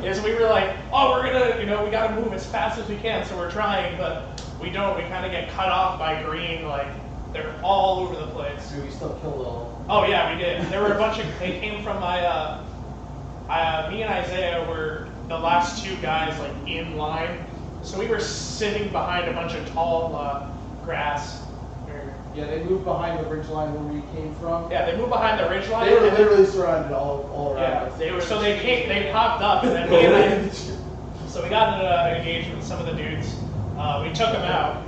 Is we were like, oh, we're gonna, we gotta move as fast as we can, so we're trying, but we don't. We kind of get cut off by green. Like they're all over the place. So we still killed it all. Oh yeah, we did. There were a bunch of. They came from my. Me and Isaiah were the last two guys like in line, so we were sitting behind a bunch of tall grass. Yeah, they moved behind the ridge line where we came from. Yeah, they moved behind the ridge line. They were literally surrounded all around Yeah, us. they were. So they popped up, and then me and I. So we got into an engagement with some of the dudes. We took them out,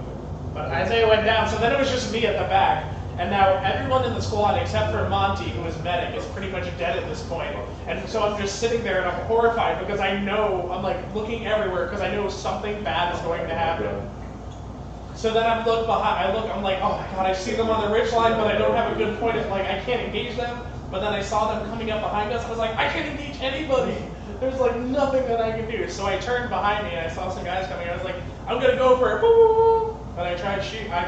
but Isaiah went down. So then it was just me at the back. And now everyone in the squad except for Monty, who is medic, is pretty much dead at this point. And so I'm just sitting there and I'm horrified because I know, I'm like looking everywhere because I know something bad is going to happen. So then I look behind, I'm like, oh my god, I see them on the ridge line, but I don't have a good point of like, I can't engage them. But then I saw them coming up behind us, I was like, I can't engage anybody. There's like nothing that I can do. So I turned behind me and I saw some guys coming. I was like, I'm gonna go for it. But I tried to shoot. I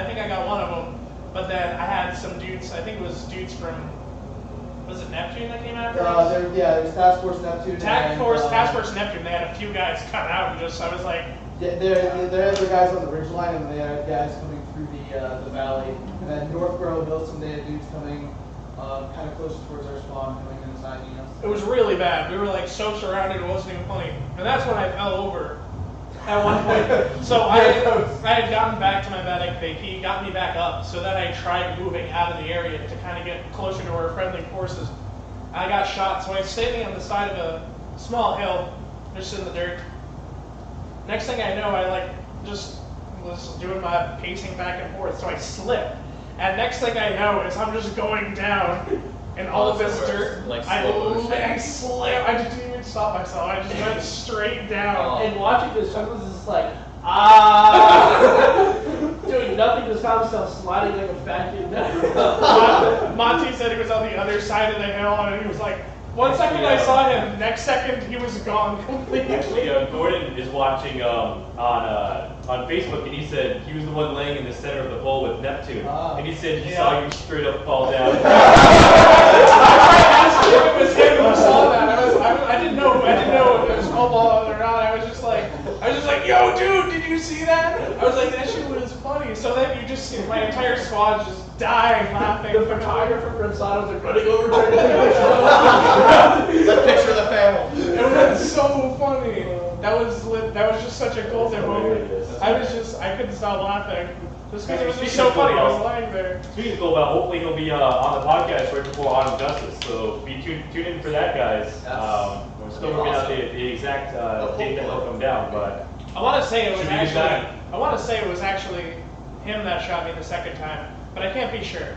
think I got one of them. But then I had some dudes. I think it was dudes from. Was it Neptune that came after us? There's Task Force Neptune. Task Force Neptune. They had a few guys cut out and just. I was like. Yeah, there are guys on the ridge line, and they had guys coming through the valley. And then North Grove Hill, some they had dudes coming kind of closer towards our spawn, coming inside us. It was really bad. We were like so surrounded, it wasn't even funny. And that's when I fell over at one point. So I had gotten back to my medic. He got me back up. So then I tried moving out of the area to kind of get closer to our friendly forces. I got shot. So I was standing on the side of a small hill, just in the dirt. Next thing I know, I like just was doing my pacing back and forth. So I slipped. And next thing I know is I'm just going down. And all of this dirt, like I slipped. I didn't even stop myself. I just went straight down. And watching this, Chuckles is just like, ah, doing nothing, just found himself sliding like a vacuum. Monty said he was on the other side of the hill, and he was like, one second I saw him, next second he was gone completely. Actually, Gordon is watching on Facebook, and he said he was the one laying in the center of the bowl with Neptune, and he said he saw you straight up fall down. I asked him if it was him who saw that. I didn't know if it was Cobalt or not. I was just like, yo, dude, did you see that? I was like, that shit was funny. So then you just see my entire squad just dying laughing. The photographer from Sodom was running over trying to take a Let's picture the family. It was so funny. That was just such a golden moment. I couldn't stop laughing. Just because it was just so funny. I was lying there. Speaking of Cobalt, hopefully he'll be on the podcast right before Autumn Justice. So be tune in for that, guys. We're still working out the exact date that will come down, but I want to say it was should be a good time. actually. I want to say it was actually him that shot me the second time, but I can't be sure.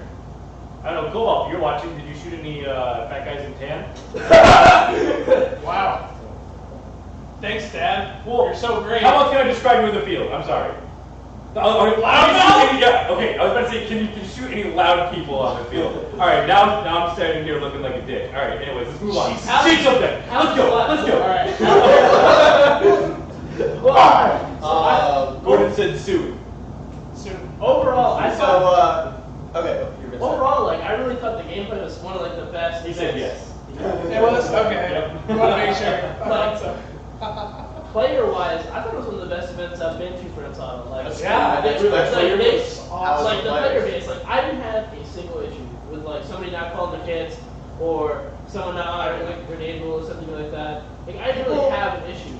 I don't know, Cobalt, you're watching. Did you shoot any fat guys in tan? Wow. Thanks, Dad. Well, you're so great. How else can I describe you in the field? I'm sorry. Loud Yeah, okay. I was about to say, can you shoot any loud people on the field? All right, now I'm standing here looking like a dick. All right, anyways, let's move on. Shoot something. Let's go. All right. Gordon said soon. Overall, I thought. Okay. Overall, like I really thought the gameplay was one of like the best. He said yes. It was okay. I want to make sure. Player-wise, I thought it was one of the best events I've been to for Ensado. Like, Yeah, like player the base. player base. Like, I didn't have a single issue with like somebody not calling their kids or someone not having like a grenade rule or something like that. Like, I didn't really have an issue.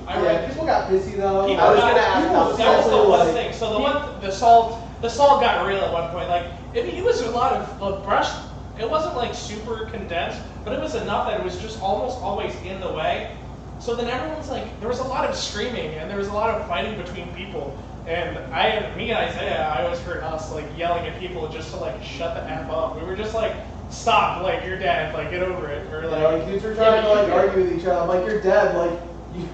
People got pissy though. People I was got- gonna ask how That was the people, one like, thing. So the salt got real at one point. Like it was a lot of brush. It wasn't like super condensed, but it was enough that it was just almost always in the way. So then everyone's like, there was a lot of screaming and there was a lot of fighting between people. And me and Isaiah, I always heard us like yelling at people just to like shut the F up. We were just like, stop, like you're dead, like get over it. Or like, dudes were trying to like argue with each other. I'm like, you're dead, like you,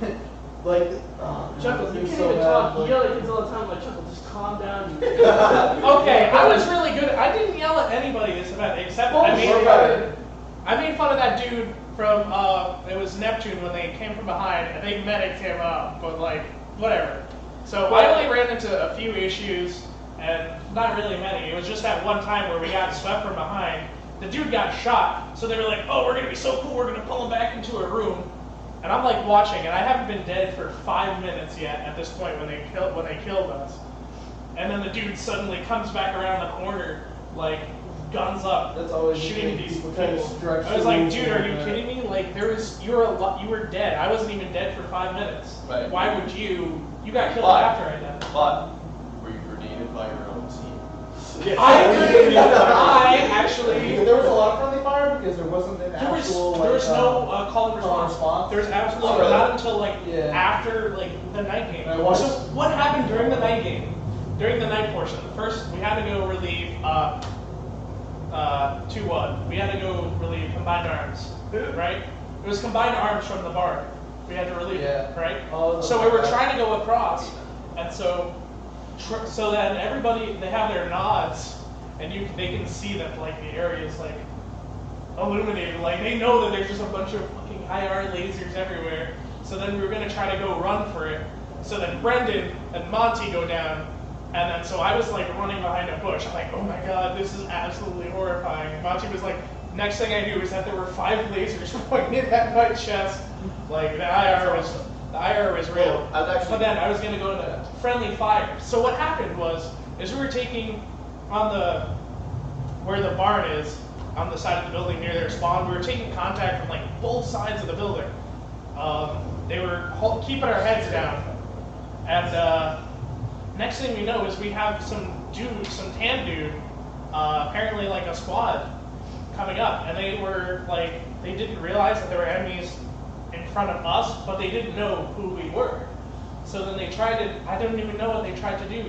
like. Chuckles, you it's can't so even bad, talk. like- You yell at kids all the time. Like, Chuckles, just calm down. okay, I was really good. I didn't yell at anybody this event except I made fun of that dude from it was Neptune when they came from behind. I think medic came up, but like whatever. So I only ran into a few issues and not really many. It was just that one time where we got swept from behind. The dude got shot, so they were like, "Oh, we're gonna be so cool. We're gonna pull him back into a room." And I'm like watching, and I haven't been dead for 5 minutes yet at this point when they killed us. and then the dude suddenly comes back around the corner, like guns up, That's always the shooting thing, these people people. try to stretch I was the like, rules dude, a are little you bit. kidding me? Like you were dead. I wasn't even dead for 5 minutes. Right. Why would you? You got killed But- after I died. But were you grenaded by your own team? I actually. There was a lot of friendly fire because there wasn't an There was, actual there was like, no call and call and response. response? There was absolutely Oh, really? not until like Yeah. after like the night game. I watched- So what happened during the night game? During the night portion, first we had to go relieve 2-1. We had to go relieve combined arms, right? It was combined arms from the bar. We had to relieve, Yeah. right? Oh, So we were trying to go across, and so then everybody they have their nods, and they can see that like the area is like illuminated. Like they know that there's just a bunch of fucking AAR lasers everywhere. So then we were gonna try to go run for it. So then Brendan and Monty go down, and then so I was like running behind a bush. I'm like, oh my god, this is absolutely horrifying. And Monty was like, next thing I knew is that there were 5 lasers pointing at my chest. Like the IR was real. I was actually- But then I was gonna go to friendly fire. So what happened is we were taking on where the barn is, on the side of the building near their spawn, we were taking contact from like both sides of the building. They were keeping our heads down. And next thing we know is we have some tan dude, apparently like a squad, coming up. And they were like, they didn't realize that there were enemies in front of us, but they didn't know who we were. So then they tried to, I don't even know what they tried to do.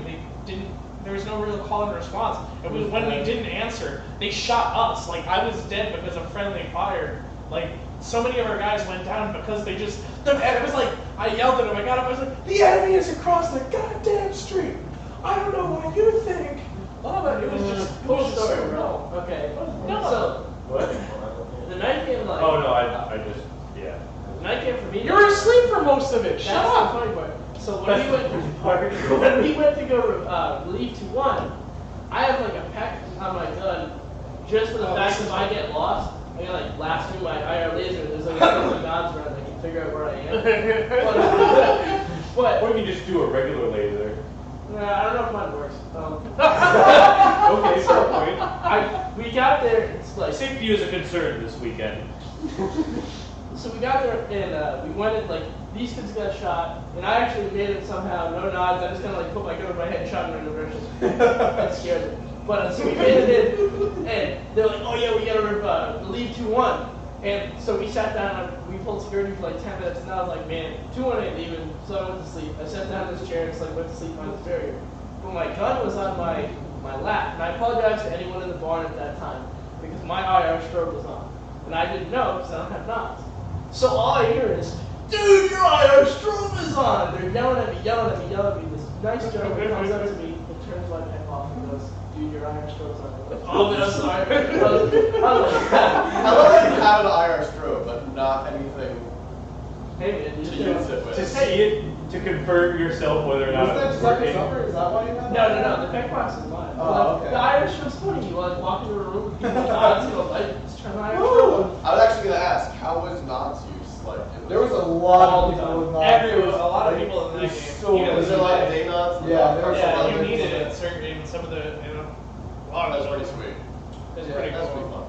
There was no real call and response. When we didn't answer, they shot us. Like I was dead because of friendly fire. Like so many of our guys went down because and it was like, I yelled at them, I got up, I was like, the enemy is across the goddamn street. I don't know what you think. Oh, but it was just Full story, so bro. wrong. Okay. No. So What? the night game, like. Oh no, I just yeah. The night game for me. You were asleep for most of it. That's Shut the up. funny part. So when we went to go relieve 2-1, I have like a pack on my gun just for the fact that if I get lost, I can like blast through my IR laser. There's like a couple nods around. I can figure out where I am. But Or you can just do a regular laser. I don't know if mine works. Okay, fair point. We got there. It's like Safety is a concern this weekend. so we got there and we went in like these kids got shot and I actually made it somehow no nods. I just kind of like put my gun over my head and shot in random directions. That scared them. But so we made it in and they're like, oh yeah, we gotta relieve 2-1. And so we sat down and we pulled security for like 10 minutes and I was like, man, 2-1 ain't leaving. So I went to sleep. I sat down in this chair and just like went to sleep on this barrier. But my gun was on my lap. And I apologize to anyone in the barn at that time because my IR strobe was on. And I didn't know because I don't have nods. So all I hear is, dude, your IR strobe is on! They're yelling at me. This nice gentleman comes up to me and turns my neck off and goes, dude, your IR strobe's on. I'm like, oh, man, I'm sorry. I was like, I love that you have an IR strobe, but not anything hey man, you to just use it with. To see it, to confirm yourself whether or not Wasn't that it's second working. summer? Is that why you have No, the back box is mine. Oh, okay. The Irish was funny. You like walk into a room with people's odds, you go, let's turn the Irish room. I was actually gonna ask, how was Knots used? Like, There was a lot All of the people time. with nods. Everyone, a lot of people in that It's game. so Even was there a lot of day knots? Yeah, there was Yeah, a lot you of needed people. it in certain in some of the a lot That of was pretty those. sweet. It's Yeah, pretty That's cool. pretty fun.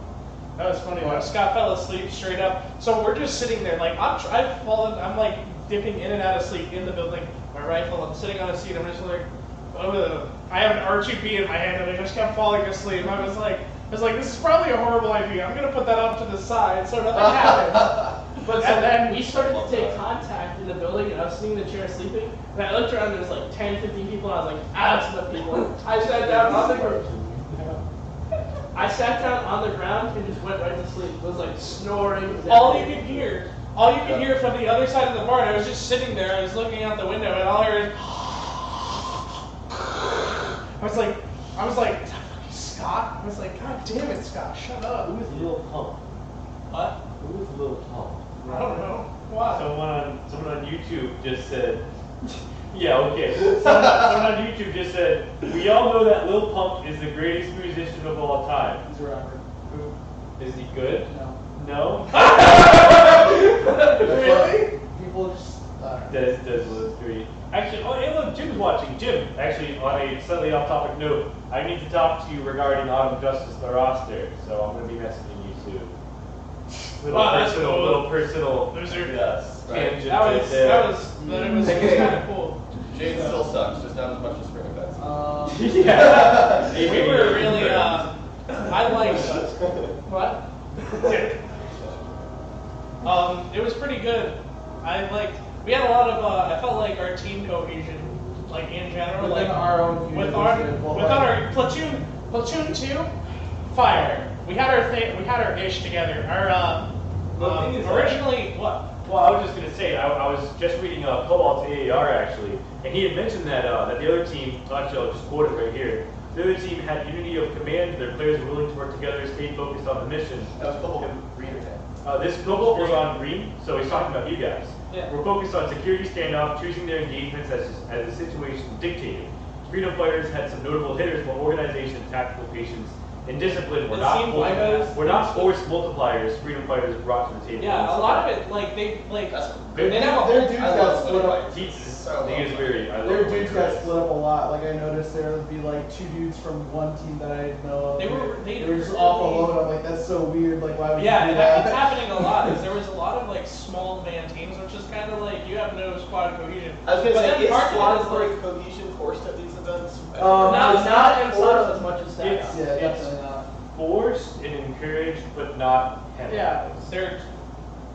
That was funny. Though. Scott fell asleep straight up. So we're just sitting there, like I've fallen. I'm like dipping in and out of sleep in the building. My rifle. I'm sitting on a seat. I'm just like, ugh. I have an R2P in my hand, and I just kept falling asleep. I was like, this is probably a horrible idea. I'm gonna put that off to the side so nothing happens. But so And then we started to take contact in the building, and I was sitting in the chair sleeping, and I looked around, and there was like 10, 15 people, and I was like, that's enough people. I sat down on the ground. I sat down on the ground and just went right to sleep. It was like snoring. It was all you everything. could hear from the other side of the barn. I was just sitting there. I was looking out the window, and all I heard is. I was like, is that fucking Scott? I was like, God damn it, Scott, shut up. Who is Lil Pump? What? Who is Lil Pump? I don't know. Why? Someone on YouTube just said, yeah, okay. Someone on YouTube just said, we all know that Lil Pump is the greatest musician of all time. He's a rapper. Is he good? No. No? That's what people just Does look great. Actually, oh hey look, Jim's watching. Jim, actually, on a slightly off-topic note, I need to talk to you regarding Autumn Justice, the roster. So I'm going to be messaging you soon. Little personal. Loser. Yes. Right. Tangent That was kind of cool. Jade still sucks, just not as much as spring events. Yeah. We were really, I liked what? It was pretty good. We had a lot of, I felt like our team cohesion, like in general, Within our own with unit, our platoon 2, fire. We had our thing, we had our ish together. The thing is, originally, what? Well, I was just going to say, I was just reading Cobalt's AAR actually, and he had mentioned that that the other team, actually I'll just quote it right here, the other team had unity of command, their players were willing to work together, stay focused on the mission. That was Cobalt Green or tan? This Cobalt was on green, so he's talking about you guys. Yeah. We're focused on security standoff, choosing their engagements as the situation dictated. Freedom Fighters had some notable hitters, but organization, tactical patience, and discipline were not forced multipliers Freedom Fighters brought to the table. Yeah, a lot of it, like they That's they have a Their whole. dudes I got love split Woody up. Fight. He is very. I love Their him. dudes got split up a lot. Like I noticed there would be like 2 dudes from one team that I didn't know of. They were just really- off alone. I'm like, that's so weird. Like why would Yeah, you and do that? that's happening a lot. Is there was a lot of like small man teams, which is kind of like you have no squad cohesion. I was gonna But say, then is part of it squad is like cohesion forced at these events? Not in Soto as much as that. It's- Yeah, definitely not. Forced and encouraged, but not penalized. yeah, they're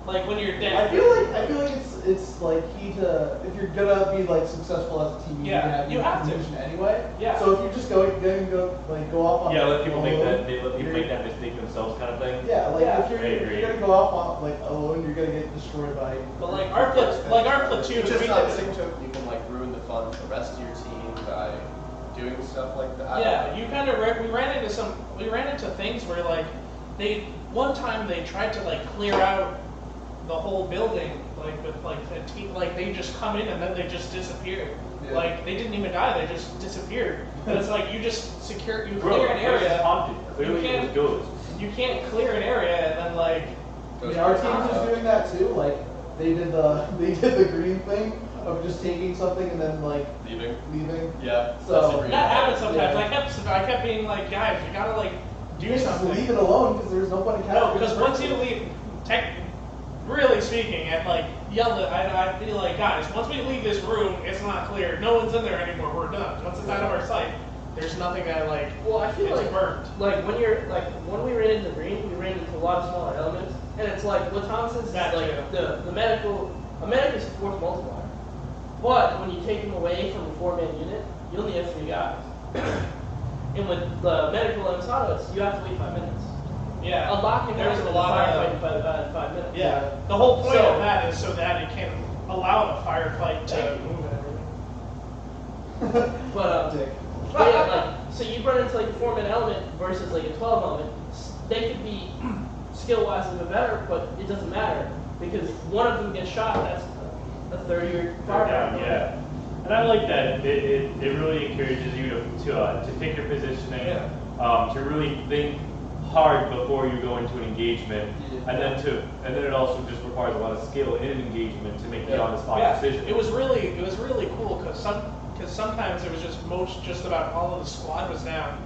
like when you're I dead. feel like it's like key to if you're gonna be like successful as a team, Yeah, you have to. cohesion anyway. Yeah. So if you just go off on Yeah, let people make alone, that. They let people you're- make that mistake themselves, kind of thing. Yeah, like Yeah, if you're I agree. gonna go off on like alone, you're gonna get destroyed by. But like our platoon, Just we not the did- same token, you can like ruin the fun for the rest of your team by doing stuff like that. yeah, you kind of we ran into things where like one time they tried to like clear out the whole building like with like a team, like they just come in and then they just disappear. Yeah. Like they didn't even die, they just disappeared. And it's like you clear an Bro, the place is area. haunted. Clearly, You it was can't- ghosts. You can't clear an area and then like I mean, our team was doing that too. Like they did the green thing of just taking something and then like Leaving. leaving. Yeah. So- that's the green that part. happens sometimes. Yeah. I kept being like, guys, you gotta like You do just something. leave it alone because there's no point in No, capturing because this once person. you leave, really speaking, and like yell it, I feel like, guys, once we leave this room, it's not clear. No one's in there anymore. We're done. Once it's out of our sight, there's nothing that like. Well, I feel it's like burnt. like when we ran into green, we ran into a lot of smaller elements, and it's like what Tom says is That like too. the a medic is a force multiplier, but when you take him away from a 4-man unit, you only have 3 guys, and with the medical and Sato, you have to wait 5 minutes. Yeah. Unlocking There's there's a a lot firefight of. by about 5 minutes. Yeah. The whole point So- of that is so that it can allow the firefight to Thank you. move and everything. But Dick. but yeah, like so you run into like a 4-man element versus like a 12 element. They could be skill wise a bit better, but it doesn't matter because one of them gets shot. That's a 30-year Far firefight. down, yeah. And I like that. It really encourages you to pick your positioning, to really think hard before you go into an engagement, Yeah. and then it also just requires a lot of skill in an engagement to make the on-the-spot Yeah. decision. It was really cool because sometimes it was just about all of the squad was down,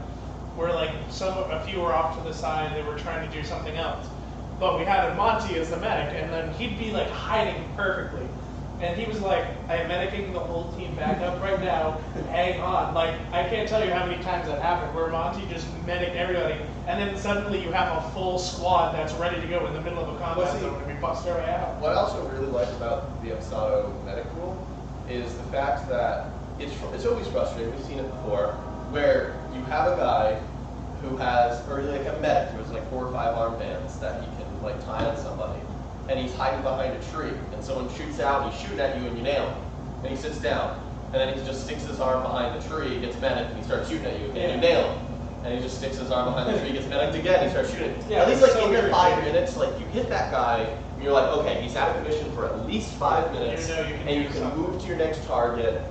where like a few were off to the side, they were trying to do something else. But we had Monty as the medic, and then he'd be like hiding perfectly. And he was like, I am medicing the whole team back up right now, hang on. Like, I can't tell you how many times that happened, where Monty just mediced everybody, and then suddenly you have a full squad that's ready to go in the middle of a combat Well, see, zone, and we bust our way out. What I also really like about the Amsato medic rule is the fact that it's always frustrating, we've seen it before, where you have a guy who has, or like a medic who has like 4 or 5 armbands that he can like tie on somebody, and he's hiding behind a tree, and someone shoots out, and he's shooting at you, and you nail him, and he sits down, and then he just sticks his arm behind the tree, gets medic, and he starts shooting at you, and you nail him. And he just sticks his arm behind the tree, gets medic again, and he starts shooting. Yeah, at least like it's so in the 5 irritating. minutes, like you hit that guy, and you're like, okay, he's out of commission for at least 5 minutes, You know you can and do you can something. move to your next target,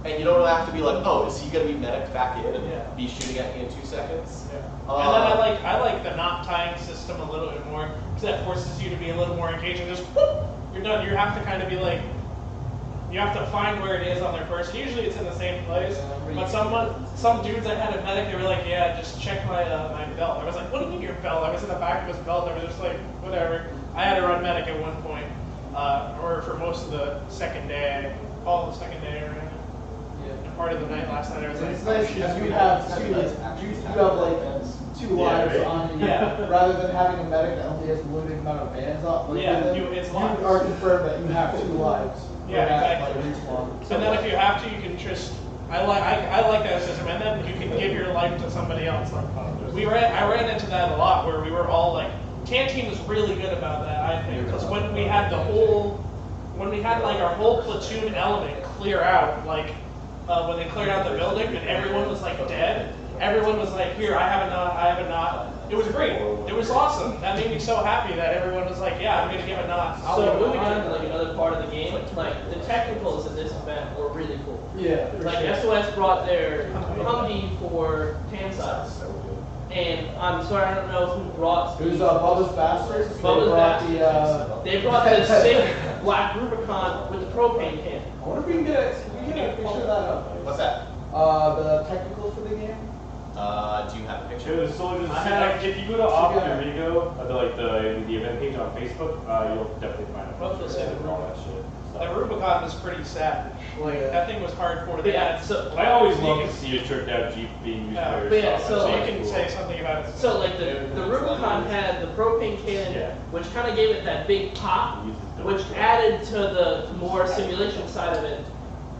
and you don't have to be like, oh, is he gonna be medic back in and Yeah. be shooting at me in 2 seconds? Yeah. And then I like the knot tying system a little bit more because that forces you to be a little more engaged and just whoop, you're done. You have to kind of be like you have to find where it is on their person. Usually it's in the same place. But some dudes that had a medic, they were like, yeah, just check my my belt. I was like, what do you mean your belt? I was in the back of his belt. I was just like, whatever. I had to run medic at one point, or for most of the second day, all the second day, or and part of the night last night. I was like, It's nice because you have like 2 lives on you, rather than having a medic that only has a limited amount of bands up. Like, Yeah, you it's lives. are confirmed that you have 2 lives. Yeah, That, exactly. like, respawn. And then if you have to, you can just. I like that system, and then you can give your life to somebody else. Like I ran into that a lot, where we were all like, Tan Team was really good about that, I think, because when we had like our whole platoon element clear out, like when they cleared out the building and everyone was like dead, everyone was like, here, I have a knot. It was great. It was awesome. That made me so happy that everyone was like, yeah, I'm gonna give a knot. So moving on to like another part of the game, like the technicals at this event were really cool. Yeah. Like SOS brought their Humvee for tan size. And I'm sorry, I don't know who brought. It was Bubba's Bastards. They brought the sick black Rubicon with the propane can. I wonder if we can get a picture of that up. What's that? The technicals for the game. Do you have a picture? If you go to Off Dirigo, the event page on Facebook, you'll definitely find a Both the picture same. of all that shit. The Rubicon was pretty savage. Like that thing was hardcore. They had I always love to see a tricked out Jeep being used for but yeah, airsoft. so so That's you can cool. say something about it. So like the Rubicon had the propane can, which kind of gave it that big pop, which added to the more simulation side of it.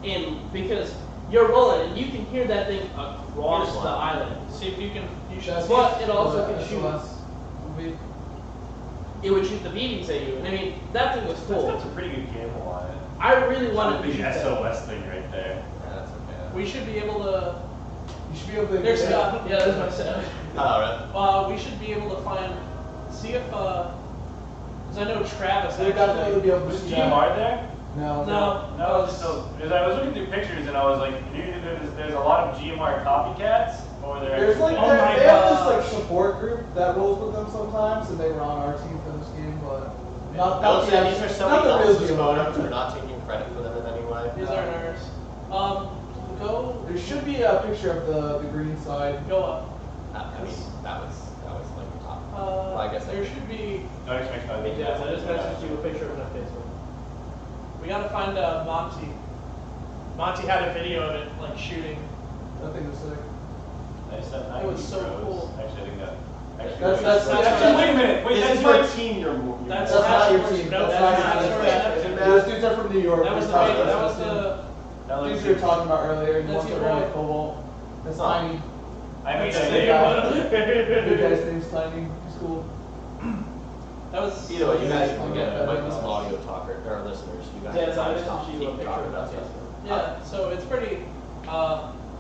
And because you're rolling and you can hear that thing across the island. See if you can. You should. That's- But it also can shoot. Movie. It would shoot the BBs at you. I mean, that thing was It's cool. got some pretty good camel on it. I really wanted to Big shoot that. SOS thing right there. Yeah, that's okay. We should be able to. You should be able to. There's yeah. Yeah, that's my set. Alright. We should be able to find. See if. Because I know Travis They'd definitely actually. be able to Was see GMR that. there? No. No, because I was looking through pictures and I was like, there's a lot of GMR copycats, or There's like Oh my they have this gosh. like support group that rolls with them sometimes, and they were on our team for this game, but not Don't the say these are somebody not the real else's GMR. photos. We're not taking credit for them in any way. These aren't ours. Go. There should be a picture of the green side. Go up. I mean, that was like the top. Well, I guess There should be. No, just make sure Hey, Jazz, I just messaged you a picture of it on Facebook. We gotta find Monty. Monty had a video of it, like shooting. That thing was sick. It was so cool. Actually, I think that. Wait a minute. Wait, This that's is my your team. That's That's not your not team. No, That's that's not not your your team. team. Those dudes are from New York. That was the These that guys- was the. These you were talking about earlier. The That's ones that your were on the boy. Cobalt. That's Oh. Tiny. I mean, That's the the guy. one. The guy's name's Tiny. He's cool. That was. Either way, you guys can get Yeah. like some audio talker or listeners. You guys Yeah, so I can messaged stop you a keep picture talking of about that. it. Yeah, so it's pretty.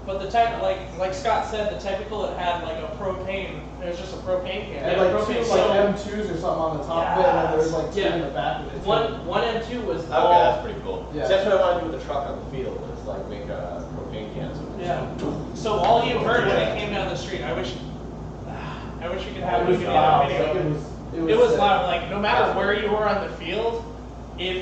But the tech, like Scott said, the technical it had like a propane. It was just a propane can. And like two propane. like M2s or something on the top of it, and then there's like two Yeah. in the back of it. too. One and two was Okay, all. that's pretty cool. Yeah. So that's what I want to do with the truck on the field. Is like make a propane cans. Yeah. So all you heard when it came down the street, I wish we could have It we was could loud. get a Like, video. it was sick. Loud. Like no matter where you were on the field, if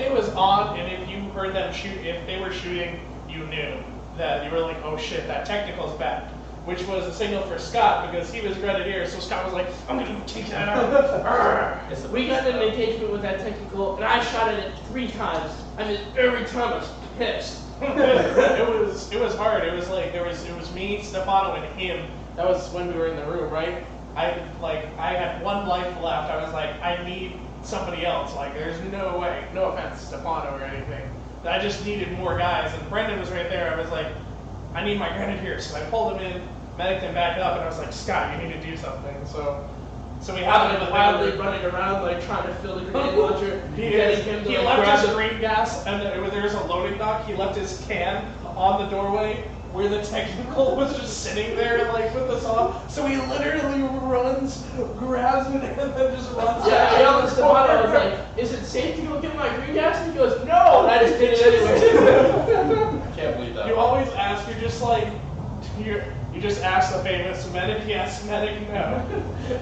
it was on and if you heard them shoot, if they were shooting, you knew that you were like, oh shit, that technical's back. Which was a signal for Scott because he was grenadier, so Scott was like, I'm gonna take that out. We got an engagement with that technical, and I shot at it 3 times. I mean, every time I was pissed. it was hard. It was like it was me, Stefano, and him. That was when we were in the room, right? I had 1 life left. I was like, I need somebody else. Like, there's no way. No offense, Stefano or anything. I just needed more guys, and Brendan was right there. I was like, I need my grenadier, so I pulled him in, mediced him back up, and I was like, Scott, you need to do something. So we have him Wildly running around, like trying to fill the grenade launcher. He getting him to, He like, left grab his the- green gas, and there was a loading dock. He left his can on the doorway where the technical was just sitting there, like with us off. So he literally runs, grabs it, and then just runs. Yeah, back I yelled at to the Stefano, I was corner. like, is it safe to go get my green gas? And he goes, no! And I just did it anyway. Can't believe that. You always ask. You're just like, you just ask the famous medic yes, medic no,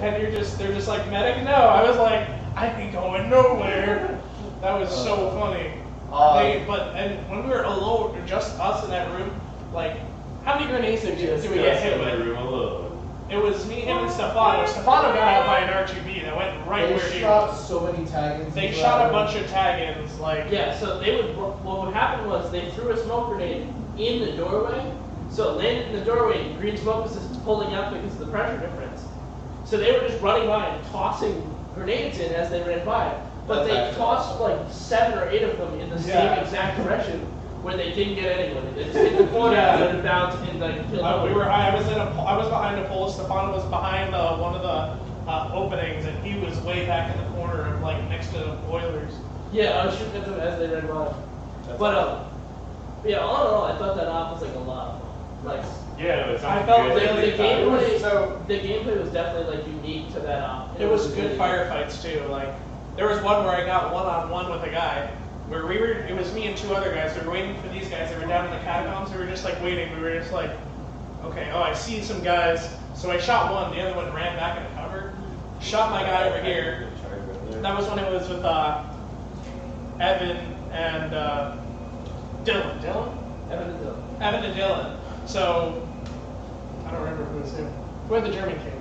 and they're just like medic no. I was like, I ain't going nowhere. That was so funny. And when we were alone, just us in that room, like, how many grenades did we get hit with? Room alone. It was me, him, and Stefano. Stefano got out by an RGB that went right where he shot was. so many tag-ins. They shot a bunch of tag-ins, like... Yeah, so what would happen was they threw a smoke grenade in the doorway, so it landed in the doorway and green smoke was just pulling up because of the pressure difference. So they were just running by and tossing grenades in as they ran by. But they tossed like 7 or 8 of them in the same exact direction where they didn't get anyone. They just hit the corner and then bounced and like killed them. I was behind a pole. Stefano was behind one of the openings, and he was way back in the corner, like next to the boilers. Yeah, I was shooting at them as they ran by. But yeah, all in all, I thought that op was like a lot of fun. Like, yeah, it I felt good. really the gameplay was definitely like unique to that op. It was good firefights too. Like, there was one where I got one-on-one with a guy. Where it was me and 2 other guys. We were waiting for these guys. They were down in the catacombs. We were just like waiting. We were just like, okay, I see some guys. So I shot one. The other one ran back into cover. Shot my guy over here. That was when it was with Evan and Dylan. Evan and Dylan. So I don't remember who was who. Who had the German king?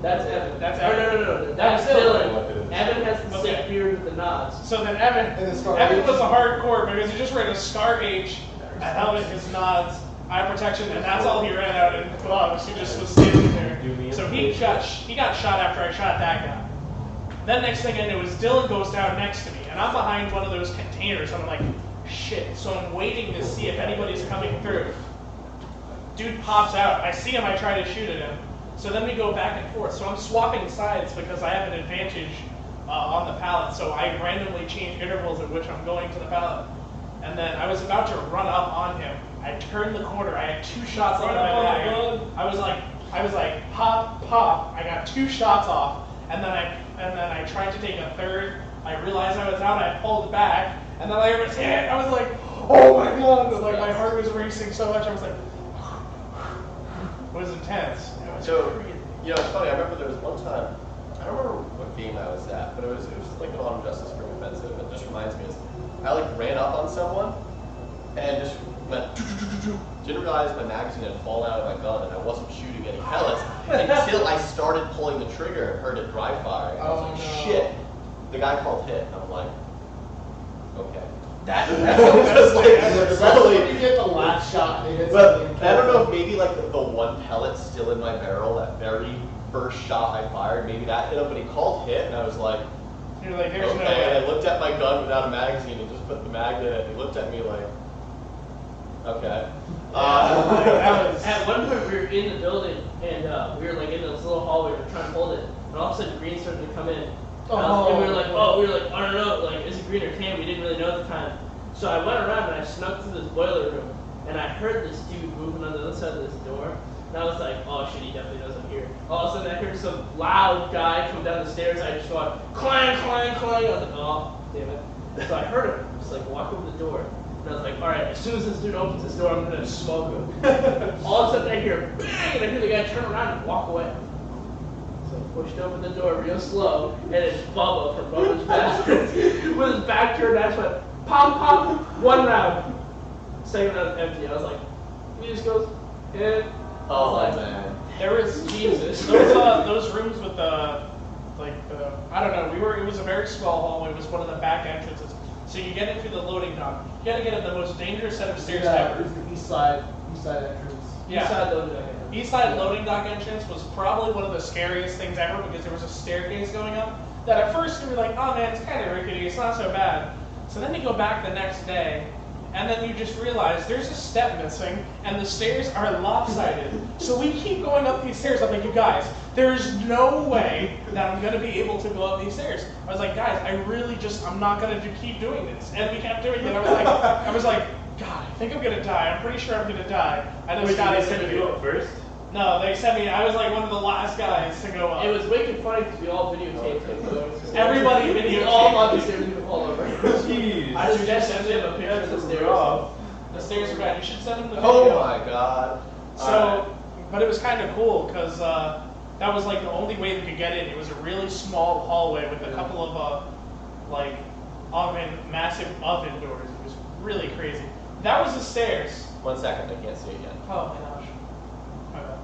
That's Evan. That's Evan. No. That's Dylan. Evan has the same beard with the nods. So then Evan was a hardcore because he just ran a Scar H, a helmet, his nods, eye protection, and that's all he ran out in gloves. He just was standing there. So he got shot after I shot that guy. Then next thing I know is Dylan goes down next to me, and I'm behind one of those containers, and I'm like, shit. So I'm waiting to see if anybody's coming through. Dude pops out. I see him. I try to shoot at him. So then we go back and forth. So I'm swapping sides because I have an advantage on the pallet. So I randomly change intervals at which I'm going to the pallet. And then I was about to run up on him. I turned the corner. I had 2 shots on my leg. I was like, pop, pop. I got 2 shots off. And then I tried to take a third. I realized I was out. I pulled back. And then I was hit. I was like, oh my god. Like my heart was racing so much. I was like, it was intense. So, you know, it's funny, I remember there was one time, I don't remember what game I was at, but it was like an Autumn Justice Spring Offensive, and it just reminds me is, I like ran up on someone, and just went, didn't realize my magazine had fallen out of my gun, and I wasn't shooting any pellets, until I started pulling the trigger and heard it dry fire, and I was like, shit. The guy called hit, and I'm like, okay. That's when you get the last shot. But I don't know if maybe like the one pellet still in my barrel, that very first shot I fired, maybe that hit him, but he called hit, and I was like, you're like, there's okay. no way. And I looked at my gun without a magazine and just put the mag in it, and he looked at me like, okay. At one point we were in the building and we were like in this little hallway, we were trying to hold it, and all of a sudden green started to come in. And we were like, I don't know, like, is it green or tan? We didn't really know at the time. So I went around and I snuck through this boiler room, and I heard this dude moving on the other side of this door. And I was like, oh shit, he definitely knows I'm here. All of a sudden I heard some loud guy come down the stairs. I just thought, clang, clang, clang. I was like, oh, damn it. So I heard him just like walk over the door. And I was like, all right, as soon as this dude opens this door, I'm gonna smoke him. All of a sudden I hear bang, and I hear the guy turn around and walk away. So I pushed open the door real slow, and it's Bubba from Bubba's Bastards with his back turned. I just went, pop, pop, 1 round. Second round empty. I was like, he just goes, and Oh like, man. There was Jesus. Those rooms with the I don't know. It was a very small hallway. It was one of the back entrances. So you get into the loading dock. You got to get up the most dangerous set of stairs ever. It was the east side entrance. Yeah. East side loading dock entrance. East side loading dock entrance was probably one of the scariest things ever because there was a staircase going up that at first you were like, oh man, it's kind of rickety. It's not so bad. So then you go back the next day, and then you just realize there's a step missing, and the stairs are lopsided. So we keep going up these stairs. I'm like, you guys, there's no way that I'm gonna be able to go up these stairs. I was like, guys, I'm not gonna keep doing this. And we kept doing it. I was like, God, I think I'm gonna die. I'm pretty sure I'm gonna die. I know Scott is gonna you up first? No, they sent me. I was like one of the last guys to go up. It was wicked funny because we all videotaped it. Everybody We videotaped all on the stairs, we would fall over. Jeez. I suggest send him a picture of the stairs. The stairs are bad. You should send them the video. Oh my god. So, but it was kind of cool because that was like the only way we could get in. It was a really small hallway with a couple of massive oven doors. It was really crazy. That was the stairs. 1 second, I can't see it yet. Oh my gosh. My bad.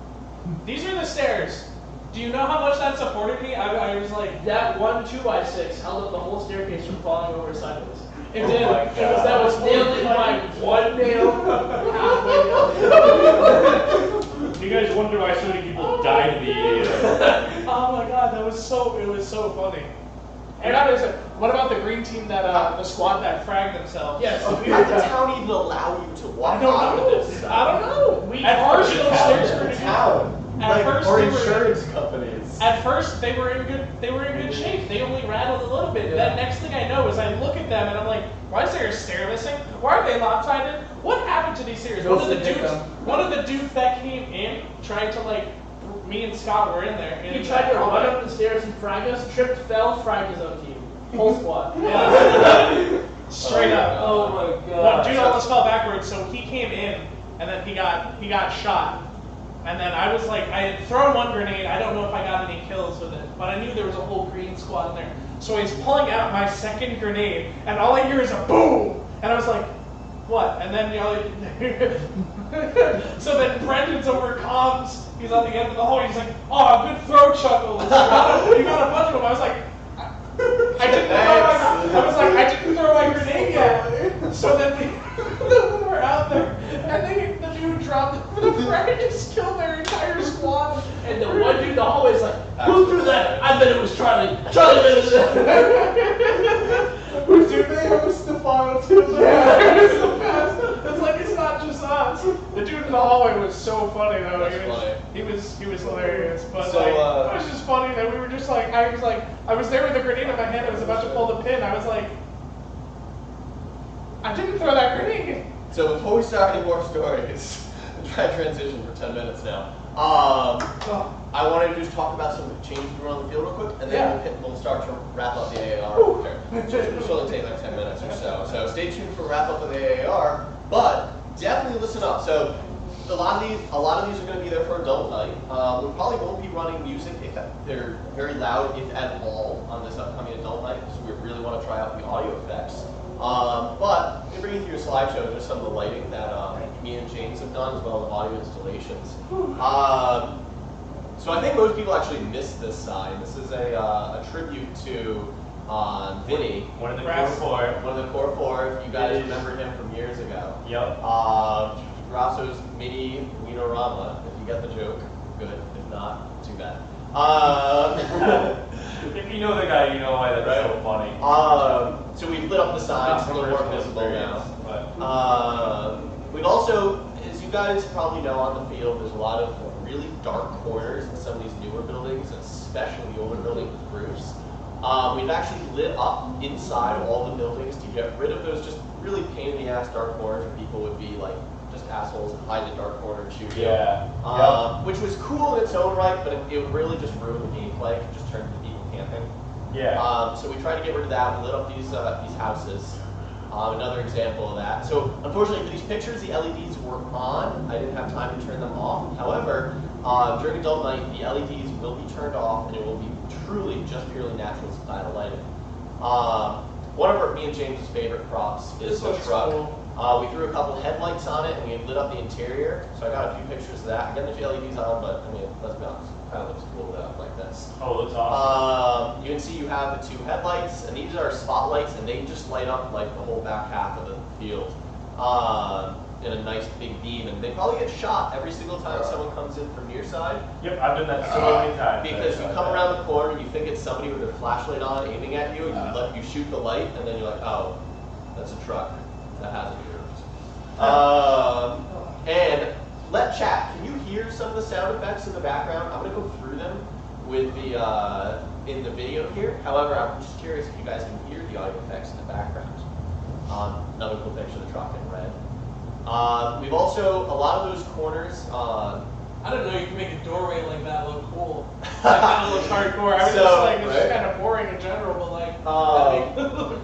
These are the stairs. Do you know how much that supported me? I was like, That one 2x6 held up the whole staircase from falling over sideways. it Oh did. my It God. was, That was nailed in by one nail, halfway down. You guys wonder why so many people died in the AAR. Oh my god, it was so funny. And what about the green team that the squad that fragged themselves? Yes, we How were did the town even allow you to walk I don't out know. of this? I don't know. We At first, those stairs were The town. At Like, first or they were- insurance companies. At first, they were in good shape. They only rattled a little bit. Then next thing I know is I look at them and I'm like, why is there a stair missing? Why are they lopsided? What happened to these stairs? One of the dudes that came in tried to me and Scott were in there. He tried to run up the stairs and frag us, tripped, fell, fragged his own team. Whole squad. Straight up. Oh my One god. dude almost fell backwards, so he came in and then he got shot. And then I was like, I had thrown one grenade. I don't know if I got any kills with it, but I knew there was a whole green squad in there. So he's pulling out my second grenade, and all I hear is a boom. And I was like, what? And then so then Brendan's over comms. He's on the end of the hole. He's like, oh, good throw chuckles. You got a bunch of them. I was like, I didn't throw my grenade yet. So then we were out there, and then the dude dropped the frag and just killed their entire squad. And the one dude in the hallway is like, who threw that? I bet it was Charlie. Charlie did it. Who do they have Stefano too? Yeah, it's the best. It's like it's not just us. The dude in the hallway was so funny though. That's He was hilarious. But So, it was just funny that we were just like I was there with a grenade in my hand. I was about to pull the pin. I was like, I didn't throw that grenade. So before we start any more stories, I'm trying to transition for 10 minutes now. I wanted to just talk about some of the changes we run on the field real quick, and then we'll start to wrap up the AAR. This will only take like 10 minutes or so. So stay tuned for wrap up of the AAR, but definitely listen up. So a lot of these are going to be there for adult night. We probably won't be running music if they're very loud, if at all, on this upcoming adult night, because we really want to try out the audio effects. But I'm bringing through a slideshow just some of the lighting that me and James have done, as well as audio installations. So I think most people actually missed this sign. This is a tribute to Vinny. One of the core four. One of the core four. If you guys remember him from years ago. Yep. Grasso's mini Wienerama. If you get the joke, good. If not, too bad. If you know the guy, you know why that's so funny. So we've lit up the signs, a little more visible now. We've also, as you guys probably know on the field, there's a lot of really dark corners in some of these newer buildings, especially the older buildings with roofs. We've actually lit up inside all the buildings to get rid of those just really pain in the ass dark corners where people would be like just assholes and hide the dark corner and shoot you. Which was cool in its own right, but it would really just ruin the gameplay. It just turned into people camping. So we tried to get rid of that. We lit up these houses. Another example of that. So unfortunately for these pictures, the LEDs were on. I didn't have time to turn them off. However, during adult night, the LEDs will be turned off, and it will be truly just purely natural style lighting. One of me and James's favorite props is the truck. Cool. We threw a couple headlights on it, and we lit up the interior. So I got a few pictures of that. Again, the LEDs on, but I mean, let's be honest, it kind of looks cool lit up like this. Oh, that's awesome. You can see you have the two headlights, and these are spotlights, and they just light up like the whole back half of the field in a nice big beam. And they probably get shot every single time someone comes in from your side. Yep, I've done that so many times. Because you come around the corner, you think it's somebody with their flashlight on aiming at you, and you shoot the light, and then you're like, oh, that's a truck that has a roof. And let chat. Can you hear some of the sound effects in the background? I'm going to go through them with the in the video here. However, I'm just curious if you guys can hear the audio effects in the background. Another cool picture of the truck in red. We've also, a lot of those corners, I don't know. You can make a doorway like that look cool. That kind of looks hardcore. I was So, just like, it's right? just kind of boring in general, but like,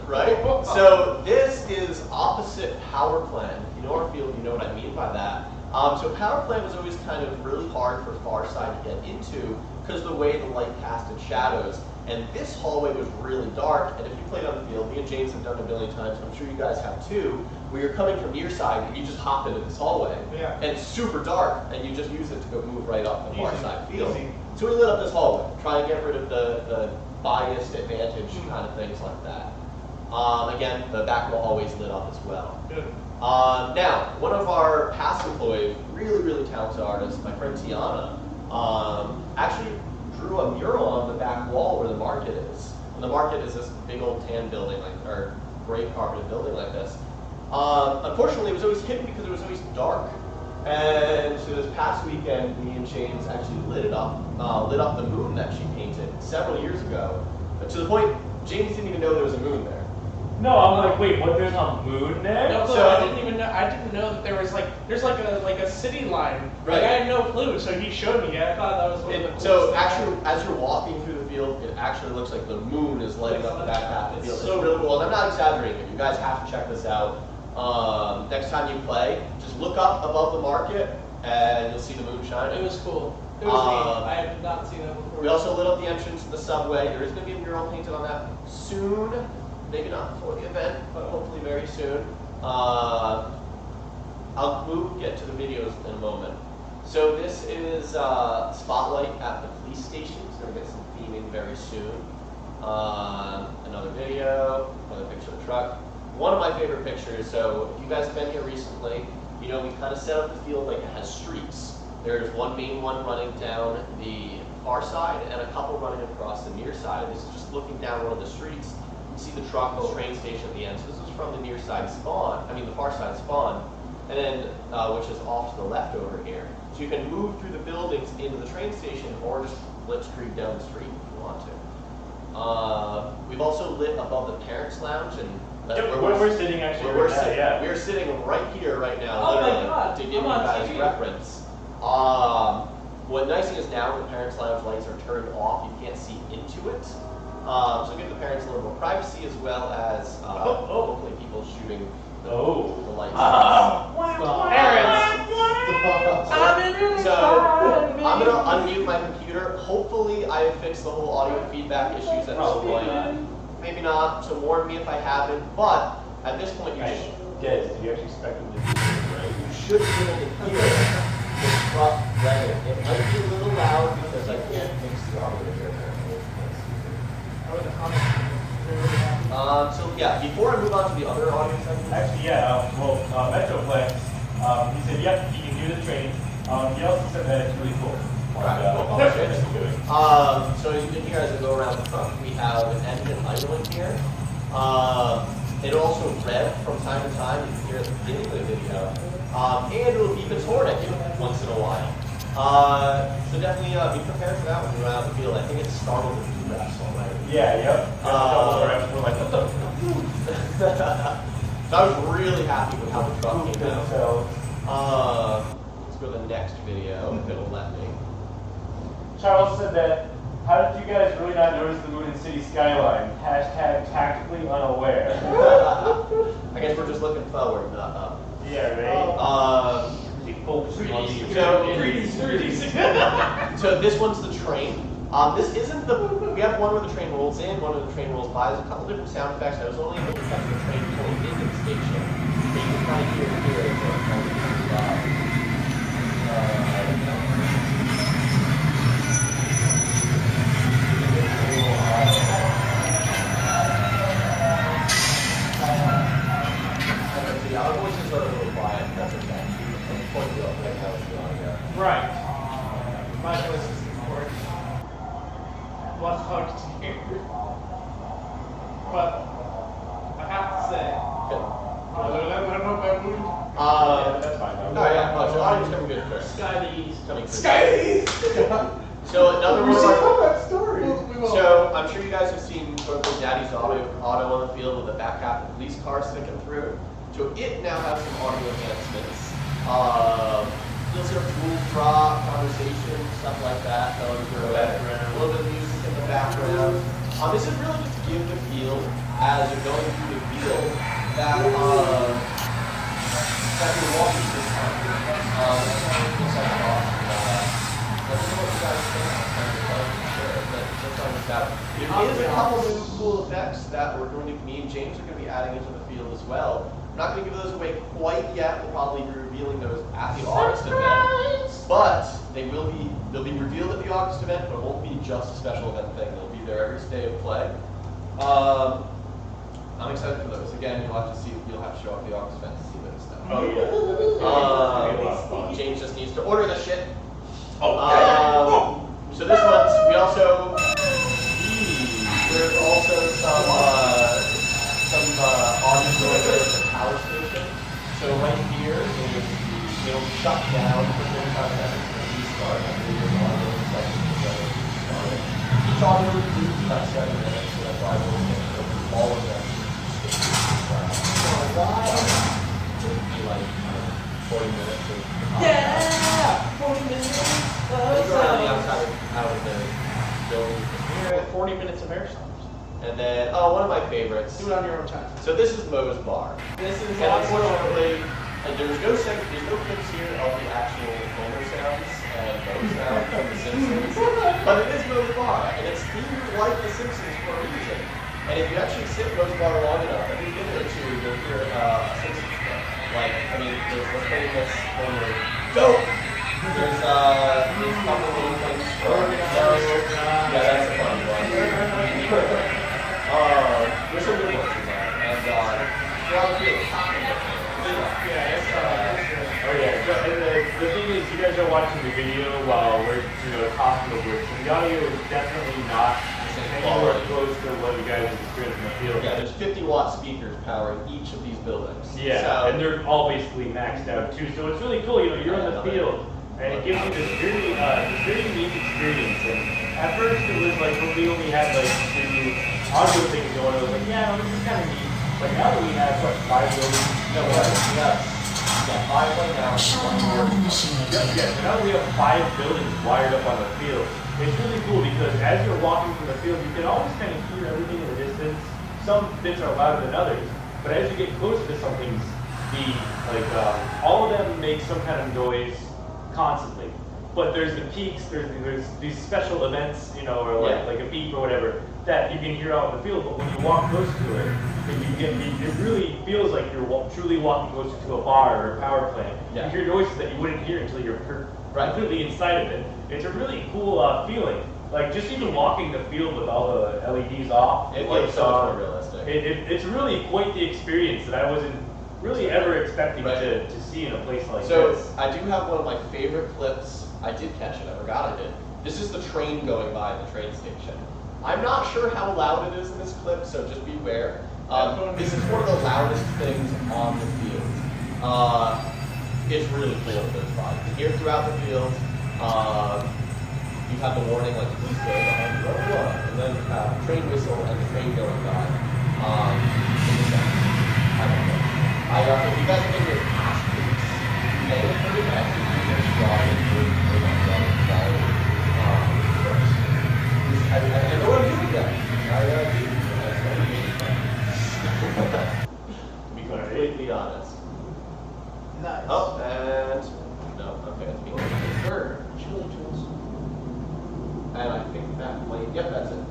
right? So this is opposite power plant. If you know our field, you know what I mean by that. So power plant was always kind of really hard for far side to get into because of the way the light casted shadows. And this hallway was really dark, and if you played on the field, me and James have done it a million times, I'm sure you guys have too, where you're coming from near side and you just hop into this hallway. Yeah. And it's super dark, and you just use it to go move right off the far Easy, side field. easy. So we lit up this hallway, try and get rid of the biased advantage kind of things like that. Again, the back of the hallway's lit up as well. Good. Now, one of our past employees, really talented artist, my friend Tiana, actually drew a mural on the back wall where the market is. And the market is this big old tan building, or gray carpeted building like this. Unfortunately, it was always hidden because it was always dark. And so this past weekend, me and James actually lit up the moon that she painted several years ago. But to the point, James didn't even know there was a moon there. No, I'm like, wait, what? There's a moon there? No clue. So- I didn't even know. I didn't know that there's like a city line. Right. Like I had no clue. So he showed me. I thought that was one of the coolest So things. actually, as you're walking through the field, it actually looks like the moon is lighting up the back half of the field. It's It's so really cool, and I'm not exaggerating. You guys have to check this out. Next time you play, just look up above the market, and you'll see the moon shining. It was cool. It was neat. I had not seen that before. We also lit up the entrance to the subway. There is going to be a mural painted on that soon. Maybe not before the event, but hopefully very soon. I'll get to the videos in a moment. So this is Spotlight at the police station. It's going to get some theming very soon. Another video, another picture of the truck. One of my favorite pictures, so if you guys have been here recently, you know we kind of set up the field like it has streets. There's one main one running down the far side and a couple running across the near side. This is just looking down one of the streets. You see the truck, the train station at the end. So this is from the near side spawn, the far side spawn, and then which is off to the left over here. So you can move through the buildings into the train station or just blitzkrieg down the street if you want to. We've also lit above the parents' lounge and that's Yep, where we're sitting actually where we're right now, sitting. yeah. We're sitting right here right now, Oh my literally, God, to give I'm you on guys TV. reference. What nice thing is now the parents' lounge lights are turned off, you can't see into it. So give the parents a little more privacy as well as hopefully people shooting the lights. Parents. So I'm gonna unmute my computer. Hopefully I have fixed the whole audio feedback issues at this Probably point. not. Maybe not, so warn me if I haven't, but at this point you Guys, did you actually expect them to do this, right? should be able to hear the truck running. It might be a little loud because I can't fix the audio here. So yeah, before I move on to the other audio segments, Actually, yeah, Metroplex, he said, yep, he can do the training. He also said that it's really cool. So as you can hear as I go around the front, we have an engine idling here. It'll also rev from time to time. You can hear it at the beginning of the video. And it'll beep its horn at you once in a while. So definitely be prepared for that when you're out in the field. I think it startled the two reps already. Yeah, yep. A couple of reps were like, what the? So I was really happy with how the truck came out. So, Let's go to the next video if it'll let me. Charles said that, how did you guys really not notice the moon and city skyline? Hashtag tactically unaware. I guess we're just looking forward, not up. Yeah, right? Big focus on the So this one's the train. This isn't we have one where the train rolls in, one where the train rolls by. There's a couple different sound effects. I was only able to capture the train pulling into the station. But you can kind of hear it as it comes by. The other voices are a little quiet, that's okay. I'm pointing up right now with the audio. Right. My voice is important. What hard to hear. But I have to say, That's fine. Oh yeah, so audio's coming good first. Sky the East. Coming through. Sky. So another We one. should tell that story. So I'm sure you guys have seen quote unquote Daddy's auto on the field with the back half of the police car sticking through. So it now has some audio enhancements. You'll hear cool drop, conversation, stuff like that going through it. A little bit of music in the background. This is really just to give the feel as you're going through the field that that you're walking through the town. That's awesome. Let me know what you guys think. That's There is a couple new cool effects that me and James are going to be adding into the field as well. I'm not going to give those away quite yet. We'll probably be revealing those at the August event. But they'll be revealed at the August event, but it won't be just a special event thing. They'll be there every day of play. I'm excited for those. Again, you'll have to show up at the August event to see those now. Oh yeah. James just needs to order the shit. Oh. So this one's, there's also some audio going at the power station. So right here, it'll be shut down for 45 minutes and restart. And then there's audio section started. Each audio is about 7 minutes, so that's why I will get all of them. Be like 40 minutes of Yeah! 40 minutes. go around the outside out of the building. Here, 40 minutes of Airsoft. And then, one of my favorites. Do it on your own time. So this is Moe's Bar. This is And unfortunately, there's no clips here of the actual Homer sounds and Moe sounds from The Simpsons. But it is Moe's Bar, and it's themed like The Simpsons for a reason. And if you actually sit Moe's Bar long enough, every minute or two, you'll hear a Simpsons clip. There's the famous Homer, go! There's a couple little things from yeah, that's a funny one. There's some good ones in there, and Oh yeah. So, and the thing is, you guys are watching the video while we're talking over it. So the audio is definitely not anywhere close to what you guys experience in the field. Yeah, there's 50-watt speakers powering each of these buildings. Yeah, so, and they're all basically maxed out too. So it's really cool. You're in the field, and it gives you this very unique experience. And at first, it was like when we only had like 2 audio things going. I was like, yeah, this is kind of neat. But now that we have 5 buildings, yeah, 5 right now. yeah. So now that we have 5 buildings wired up on the field, it's really cool because as you're walking from the field, you can always kind of hear everything in the distance. Some bits are louder than others, but as you get closer to something's all of them make some kind of noise constantly. But there's the peaks, there's these special events, or like a beep or whatever, that you can hear out in the field. But when you walk close to it, it really feels like you're truly walking closer to a bar or a power plant. Yeah. You hear noises that you wouldn't hear until you're completely inside of it. It's a really cool feeling. Like just even walking the field with all the LEDs off, It looks so much more realistic. It's really quite the experience that I wasn't really ever expecting to see in a place like So this. I do have one of my favorite clips. I did catch it. I forgot I did. This is the train going by the train station. I'm not sure how loud it is in this clip, so just beware. This is one of the loudest things on the field. It's really cool when it goes by. You can hear it throughout the field. You have the warning like please go behind you, and then you have train whistle and the train going by. I don't know. If you guys have been here past weeks, you may have heard it actually I know what I'm doing again. To be completely honest. Nice. Oh, and no, okay, it's being third. And I think that might, yep, that's it.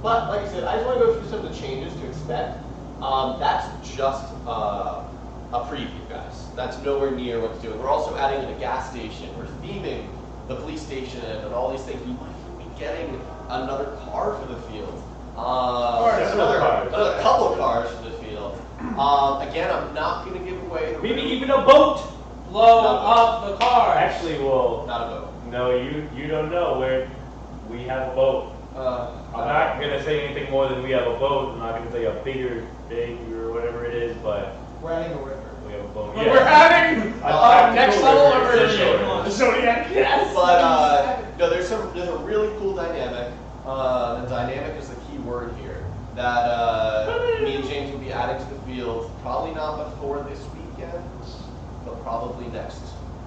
But like I said, I just want to go through some of the changes to expect. That's just a preview, guys. That's nowhere near what to do. We're also adding in a gas station. We're theming the police station and all these things. We might be getting another car for the field. Another couple of cars for the field. Again, I'm not going to give away the Maybe even a boat. Blow up the car. Actually, well, not a boat. no, you don't know where we have a boat. I'm not going to say anything more than we have a boat. I'm not going to say a bigger thing or whatever it is, but We're adding a river. we have a boat. But we're having next level Sure. immersion. Zodiac, yes. But no, there's a really cool dynamic. The dynamic is the key word here. That me and James will be adding to the field. Probably not before this weekend, but probably next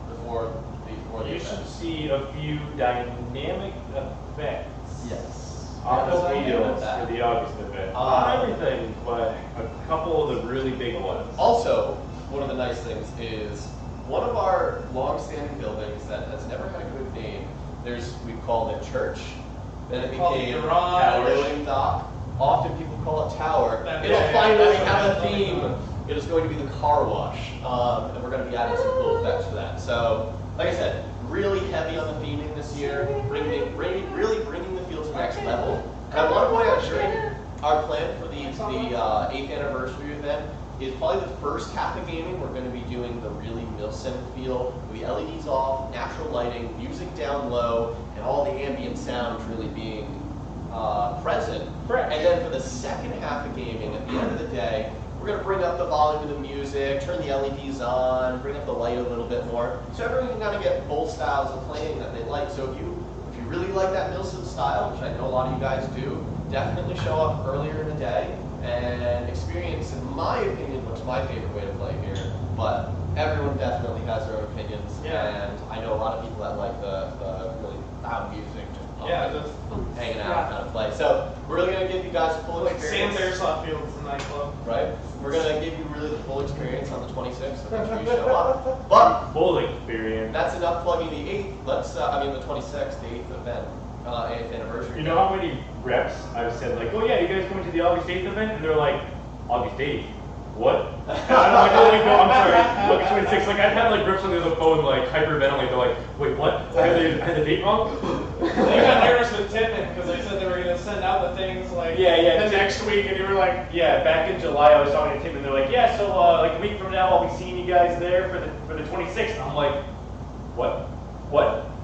before the You event. should see a few dynamic effects Yes. on the Yeah, field that. for the August event. Not everything, but a couple of the really big ones. Also, one of the nice things is one of our long-standing buildings that has never had a good name. We've called it church. then it Called became garage. loading dock. Often people call it tower. That- It'll yeah, finally that's have a what I'm theme. talking It is going to be the car wash, and we're going to be adding some cool effects for that. So, like I said, really heavy on the theming this year, really bringing the field to the next level. And I want to point out, during our plan for the 8th anniversary event is probably the first half of gaming. We're going to be doing the really Milsim feel, with the LEDs off, natural lighting, music down low, and all the ambient sounds really being present. Correct. And then for the second half of gaming, at the end of the day, we're going to bring up the volume of the music, turn the LEDs on, bring up the light a little bit more, so everyone can kind of get both styles of playing that they like. So if you really like that Milsim style, which I know a lot of you guys do, definitely show up earlier in the day and experience, in my opinion, what's my favorite way to play here. But everyone definitely has their own opinions, and I know a lot of people that like the really loud music, just pumping, hanging out kind of play. So we're really going to give you guys a full Like Sam's experience. Airsoft Field is a nightclub. Right? We're going to give you really the full experience on the 26th, so make sure you show up. But Full experience. that's enough plugging the 8th. Let's, the 26th, the 8th event, 8th anniversary. You know how many reps I've said like, oh yeah, you guys going to the August 8th event? And they're like, August 8th? What? I'm like, oh, no, I'm sorry, August 26th. Like I've had like reps on the other phone like hyperventilate. They're like, wait, what? I had the date wrong? They got nervous with Tippin because they said they were going to send out the things like Yeah. the next week, and you were like, Yeah, back in July I was talking to Tim and they're like, yeah, so like a week from now I'll be seeing you guys there for the 26th. I'm like, what?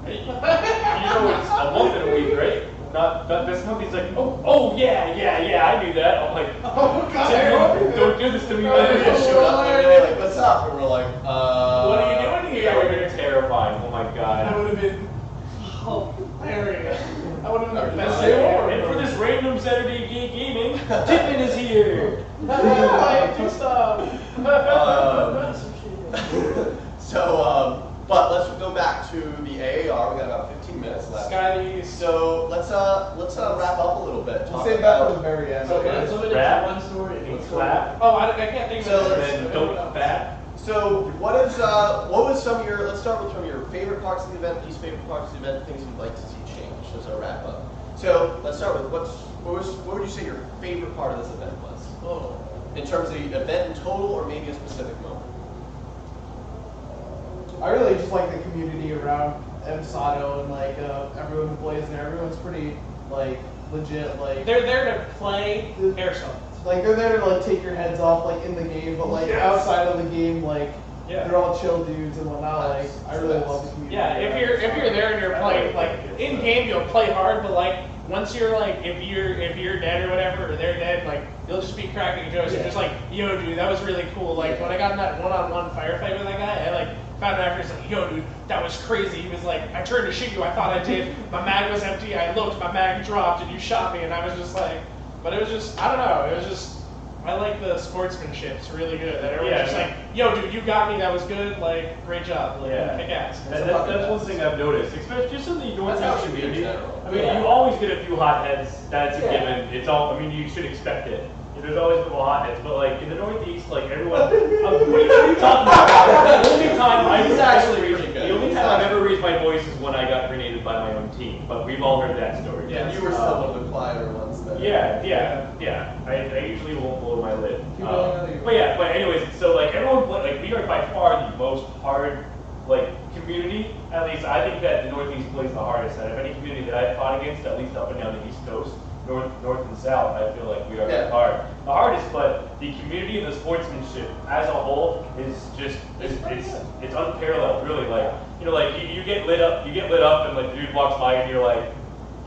You know it's a month and a week, right? Not this month. He's like, oh yeah, I knew that. I'm like, oh god, Tim, don't do this to me, They man. just showed up and they're like, what's up? And we're like, what are you doing here? That would have been terrifying. Oh my That god. would have been hilarious. That would have been the best Say thing more. And for this random Saturday gaming, Tippin is here. Like, do stuff. But let's go back to the AAR. We got about 15 minutes left. Sky the East. So let's wrap up a little bit. We'll talk save that for about- the very end. So let's limit it to Rap. one story. And clap. Oh, I can't think So of And it. then don't fat. So what was some of your? Let's start with some of your favorite parts of the event, least favorite parts of the event, things you'd like to see change as our wrap up. So let's start with what would you say your favorite part of this event was? Oh. In terms of the event in total, or maybe a specific moment? I really just like the community around MSATO and like everyone who plays there. Everyone's pretty like legit. Like They're there to play Airsoft. like they're there to like take your heads off like in the game, but like Yes. outside of the game, like Yeah. they're all chill dudes and whatnot. Like I really love the community. Yeah, if you're there and you're playing like in game, you'll play hard, but like once you're like if you're dead or whatever, or they're dead, like you'll just be cracking jokes and just like, yo, dude, that was really cool. Like when I got in that one-on-one firefight with that guy, I like found out after, he's like, yo, dude, that was crazy. He was like, I turned to shoot you, I thought I did. My mag was empty. I looked, my mag dropped, and you shot me, and I was just like, but it was just, I don't know, it was just. I like the sportsmanship. It's really good. That everyone's just like, yo, dude, you got me. That was good. Like, great job. Like, kick ass. That's one thing I've noticed, especially just in the That's how it Northeast should be in community. general. I mean, you always get a few hotheads. That's a given. It's all. I mean, you should expect it. There's always a couple hotheads, but like in the Northeast, like everyone. What are you talking about? The only time He's actually really good. The only time I've ever raised my voice is when I got grenaded by my own team. But we've all heard that story. And you were still one of the quieter ones then. Yeah. I usually won't blow my lid. Keep going. But anyways, so like everyone, like we are by far the most hard, like community. At least I think that the Northeast plays the hardest out of any community that I've fought against, at least up and down the East Coast, North and South. I feel like we are Yeah. the hardest. But the community and the sportsmanship as a whole is just it's unparalleled. Really, like like you get lit up, and like the dude walks by and you're like.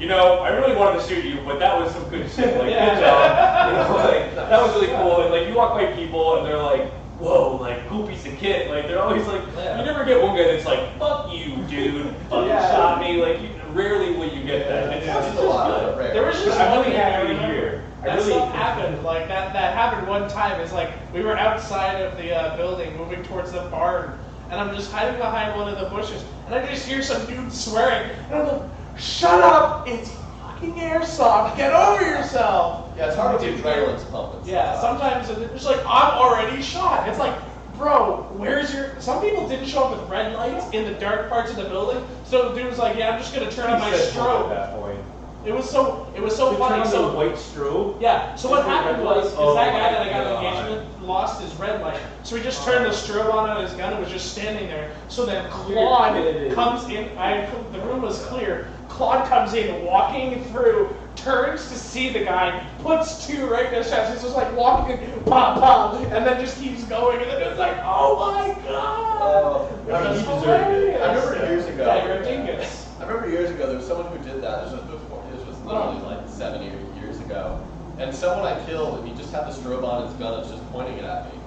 I really wanted to shoot you, but that was some good shit. Like, good job. Like, that was really cool. And like, you walk by people, and they're like, "Whoa, like, cool piece of kit." Like, they're always like, you never get one guy that's like, "Fuck you, dude. Fucking shot me." Like, rarely will you get that. It's It's just a lot good. of rare. There was just I'm one really happy to hear. That stuff happened. Like that happened one time. It's like we were outside of the building, moving towards the barn, and I'm just hiding behind one of the bushes, and I just hear some dude swearing, and I'm like, "Shut up! It's fucking Airsoft. Get over yourself." Yeah, it's hard to do adrenaline's pumping. Yeah, sometimes it's just like, I'm already shot. It's like, bro, where's your... Some people didn't show up with red lights in the dark parts of the building, so the dude was like, yeah, I'm just going to turn on my At strobe. that point. It was so They funny. turned So on the white strobe. yeah. So what happened was is Oh that guy my that I got God. an engagement lost his red light. So he just turned the strobe on his gun and was just standing there. So then Claude comes in. The room was clear. Claude comes in, walking through, turns to see the guy, puts 2 right in his chest. He's just like walking, pop, pop, and then just keeps going. And then it's like, oh my god! I mean, That's he deserved it. hilarious. I remember years ago. Yeah, you're a dingus. I remember years ago there was someone who did that. This was literally like 7 or 8 years ago. And someone I killed, and he just had the strobe on his gun and was just pointing it at me.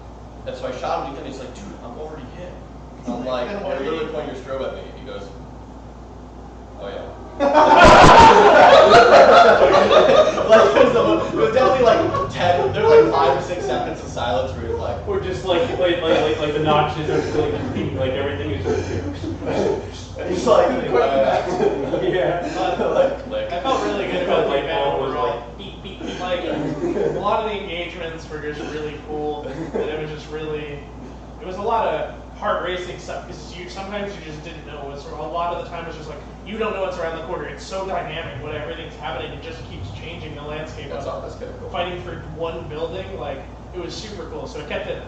And so I shot him again. He's like, dude, I'm already hit. I'm like, you're literally pointing your strobe at me. And he goes, oh yeah. Like it was definitely like 10. There was like 5 or 6 seconds of silence where he was like, Or just like the notches are still like everything is just. and he's like, Yeah. like click. I felt really good about the Light event bulb was overall. like beep beep. Like a lot of the engagements were just really cool, and it was just really, it was a lot of heart racing stuff because sometimes you just didn't know what's. A lot of the time it's just like you don't know what's around the corner. It's so dynamic when everything's happening. It just keeps changing the landscape. That's all. That's kind of cool. Fighting for one building, like it was super cool. So it kept it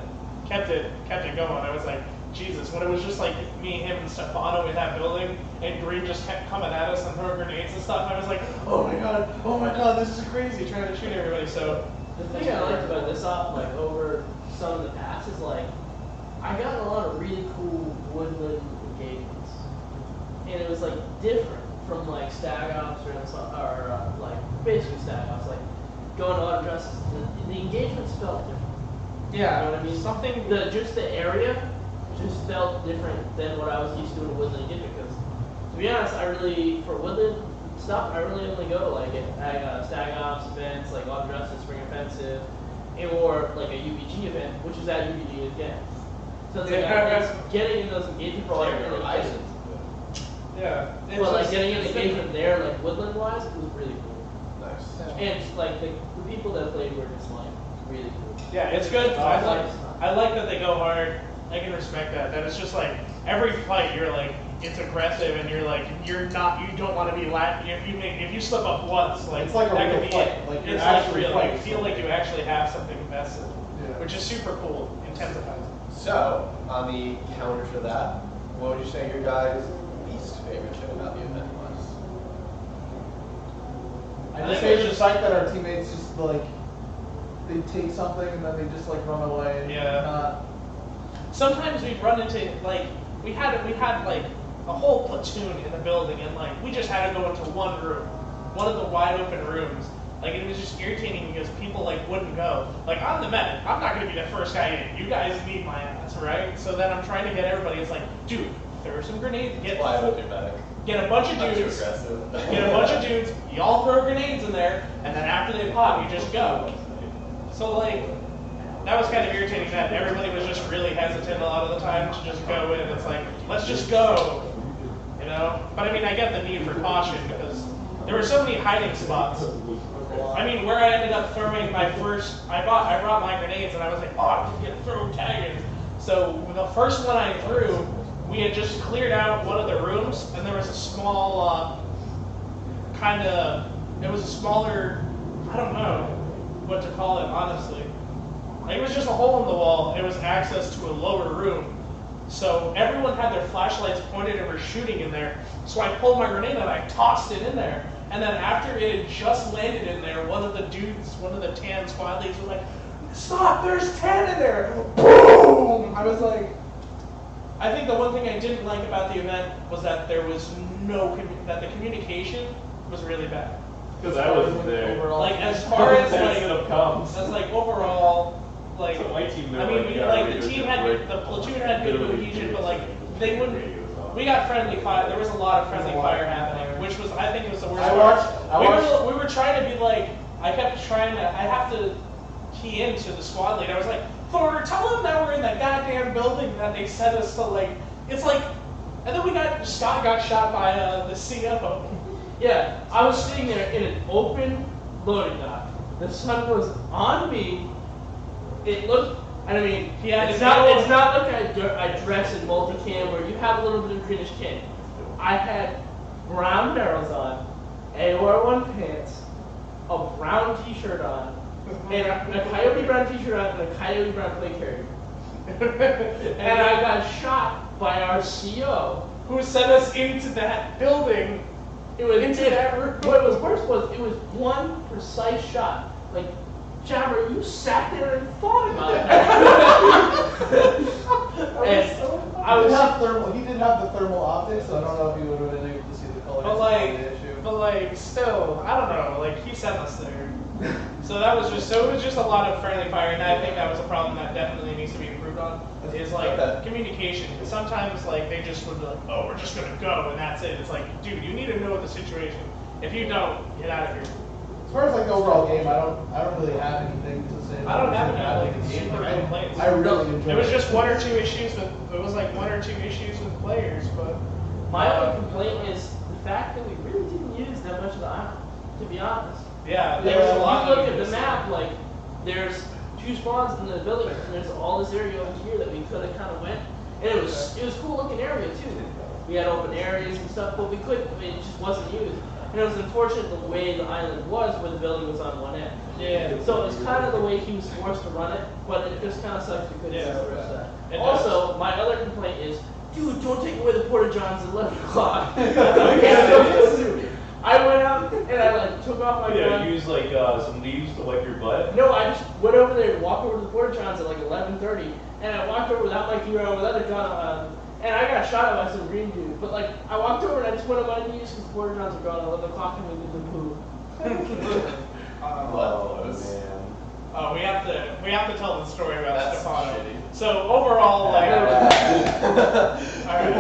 going. I was like, Jesus, when it was just like me, him, and Stefano in that building, and Green just kept coming at us and throwing grenades and stuff, I was like, oh my god, this is crazy, trying to shoot everybody. So The thing I liked about this op, like over some of the past, is like I got a lot of really cool woodland engagements, and it was like different from like stag ops or like basically stag ops, like going to auto dresses. The engagements felt different. yeah, You know what I mean? something. Just the area just felt different than what I was used to in a woodland engagement. Because to be honest, for woodland stuff, I really only go like at stag ops events, like auto dresses, spring offensive, or like a UBG event, which is at UBG again. So it's like it's getting in those engagement Well, and your like, license. Yeah, well, like getting an engagement there, like woodland wise, it was really cool. Nice. And like the people that played were just like really cool. Yeah, it's good. Nice. I like that they go hard. I can respect that. That it's just like every fight you're like it's aggressive and you don't want to be if you slip up once, like It's like a that real could be fight. it. Like, you're It's like actually real. fighting You feel like you actually have something invested, Yeah. which is super cool. Intensifies it. So, on the counter to that, what would you say your guys' least favorite thing about the event was? I think just it hate was the just- fact that our teammates just like they take something and then they just like run away. And Yeah. not- Sometimes we'd run into like we had like a whole platoon in the building and like we just had to go into one room, one of the wide open rooms. Like it was just irritating because people like wouldn't go. Like I'm the medic, I'm not gonna be the first guy in. You guys need my ass, right? So then I'm trying to get everybody. It's like, dude, throw some grenades, Why would you medic? get a bunch of Not too dudes, aggressive. get a bunch of dudes. Y'all throw grenades in there, and then after they pop, you just go. So like. That was kind of irritating that everybody was just really hesitant a lot of the time to just go in. It's like, let's just go, you know? But I mean, I get the need for caution because there were so many hiding spots. I mean, where I ended up throwing my first, I brought my grenades and I was like, oh, I'm gonna get throw tagged. So the first one I threw, we had just cleared out one of the rooms and there was a small, it was a smaller, I don't know what to call it, honestly. It was just a hole in the wall. It was access to a lower room. So everyone had their flashlights pointed and were shooting in there. So I pulled my grenade and I tossed it in there. And then after it had just landed in there, one of the dudes, one of the tan squad leads was like, stop, there's 10 in there. Boom! I was like, I think the one thing I didn't like about the event was that there was that the communication was really bad. Because I wasn't there. Overall. Like as far as That's like overall, like So my team I mean, the team had the platoon had good cohesion, but like they wouldn't. We got friendly fire. There was a lot of friendly fire happening, which was I think it was the worst part. We were trying to be like I kept trying to. I have to key into the squad lead. I was like, Thor, tell them that we're in that goddamn building that they set us to like. It's like, and then Scott got shot by the CO. Yeah, I was sitting there in an open loading dock. The sun was on me. It looked, I mean, Yeah, it's not like I dress in multicam where you have a little bit of greenish tint. I had brown barrels on, AOR1 pants, a brown t-shirt on, and a coyote brown t-shirt on, and a coyote brown plate carrier. And I got shot by our CO. Who sent us into that building? It was Into that room. What was worse was it was one precise shot. Like, Jabber, you sat there and thought about it. And I was He didn't have the thermal optics, so I don't know if he would have been able to see the color. But That's the issue. still, I don't know. Like he sent us there, so that was just it was just a lot of friendly fire, and I think that was a problem that definitely needs to be improved on. Is like communication. Sometimes like they just would be like, oh, we're just gonna go and that's it. It's like, dude, you need to know the situation. If you don't, get out of here. As far as like the overall game, I don't really have anything to say. I don't have about any the like game. super complaints. I really enjoyed It was just one or two issues with players, but My only complaint is the fact that we really didn't use that much of the island, to be honest. yeah, There there was was a lot. if you look at the map, like, there's 2 spawns in the village, and there's all this area over here that we could have kind of went. And it was cool looking area too. We had open areas and stuff, but we couldn't, it just wasn't used. And it was unfortunate the way the island was, where the building was on one end. Yeah. So it was kind of the way he was forced to run it, but it just kind of sucks we couldn't Yeah. use the rest of that. It Also, my other complaint is, dude, don't take away the porta johns at 11 o'clock. I went out and I like took off my gun. use like some leaves to wipe your butt. No, I just went over there and walked over to the porta johns at like 11:30, and I walked over without my gear on, without a gun on, and I got shot at by some green dude. But like, I walked over and I just went on my knees because the porta johns were gone at 11 o'clock and we did the poo. We have to tell the story about That's Stefano. shitty. So overall, like, all right.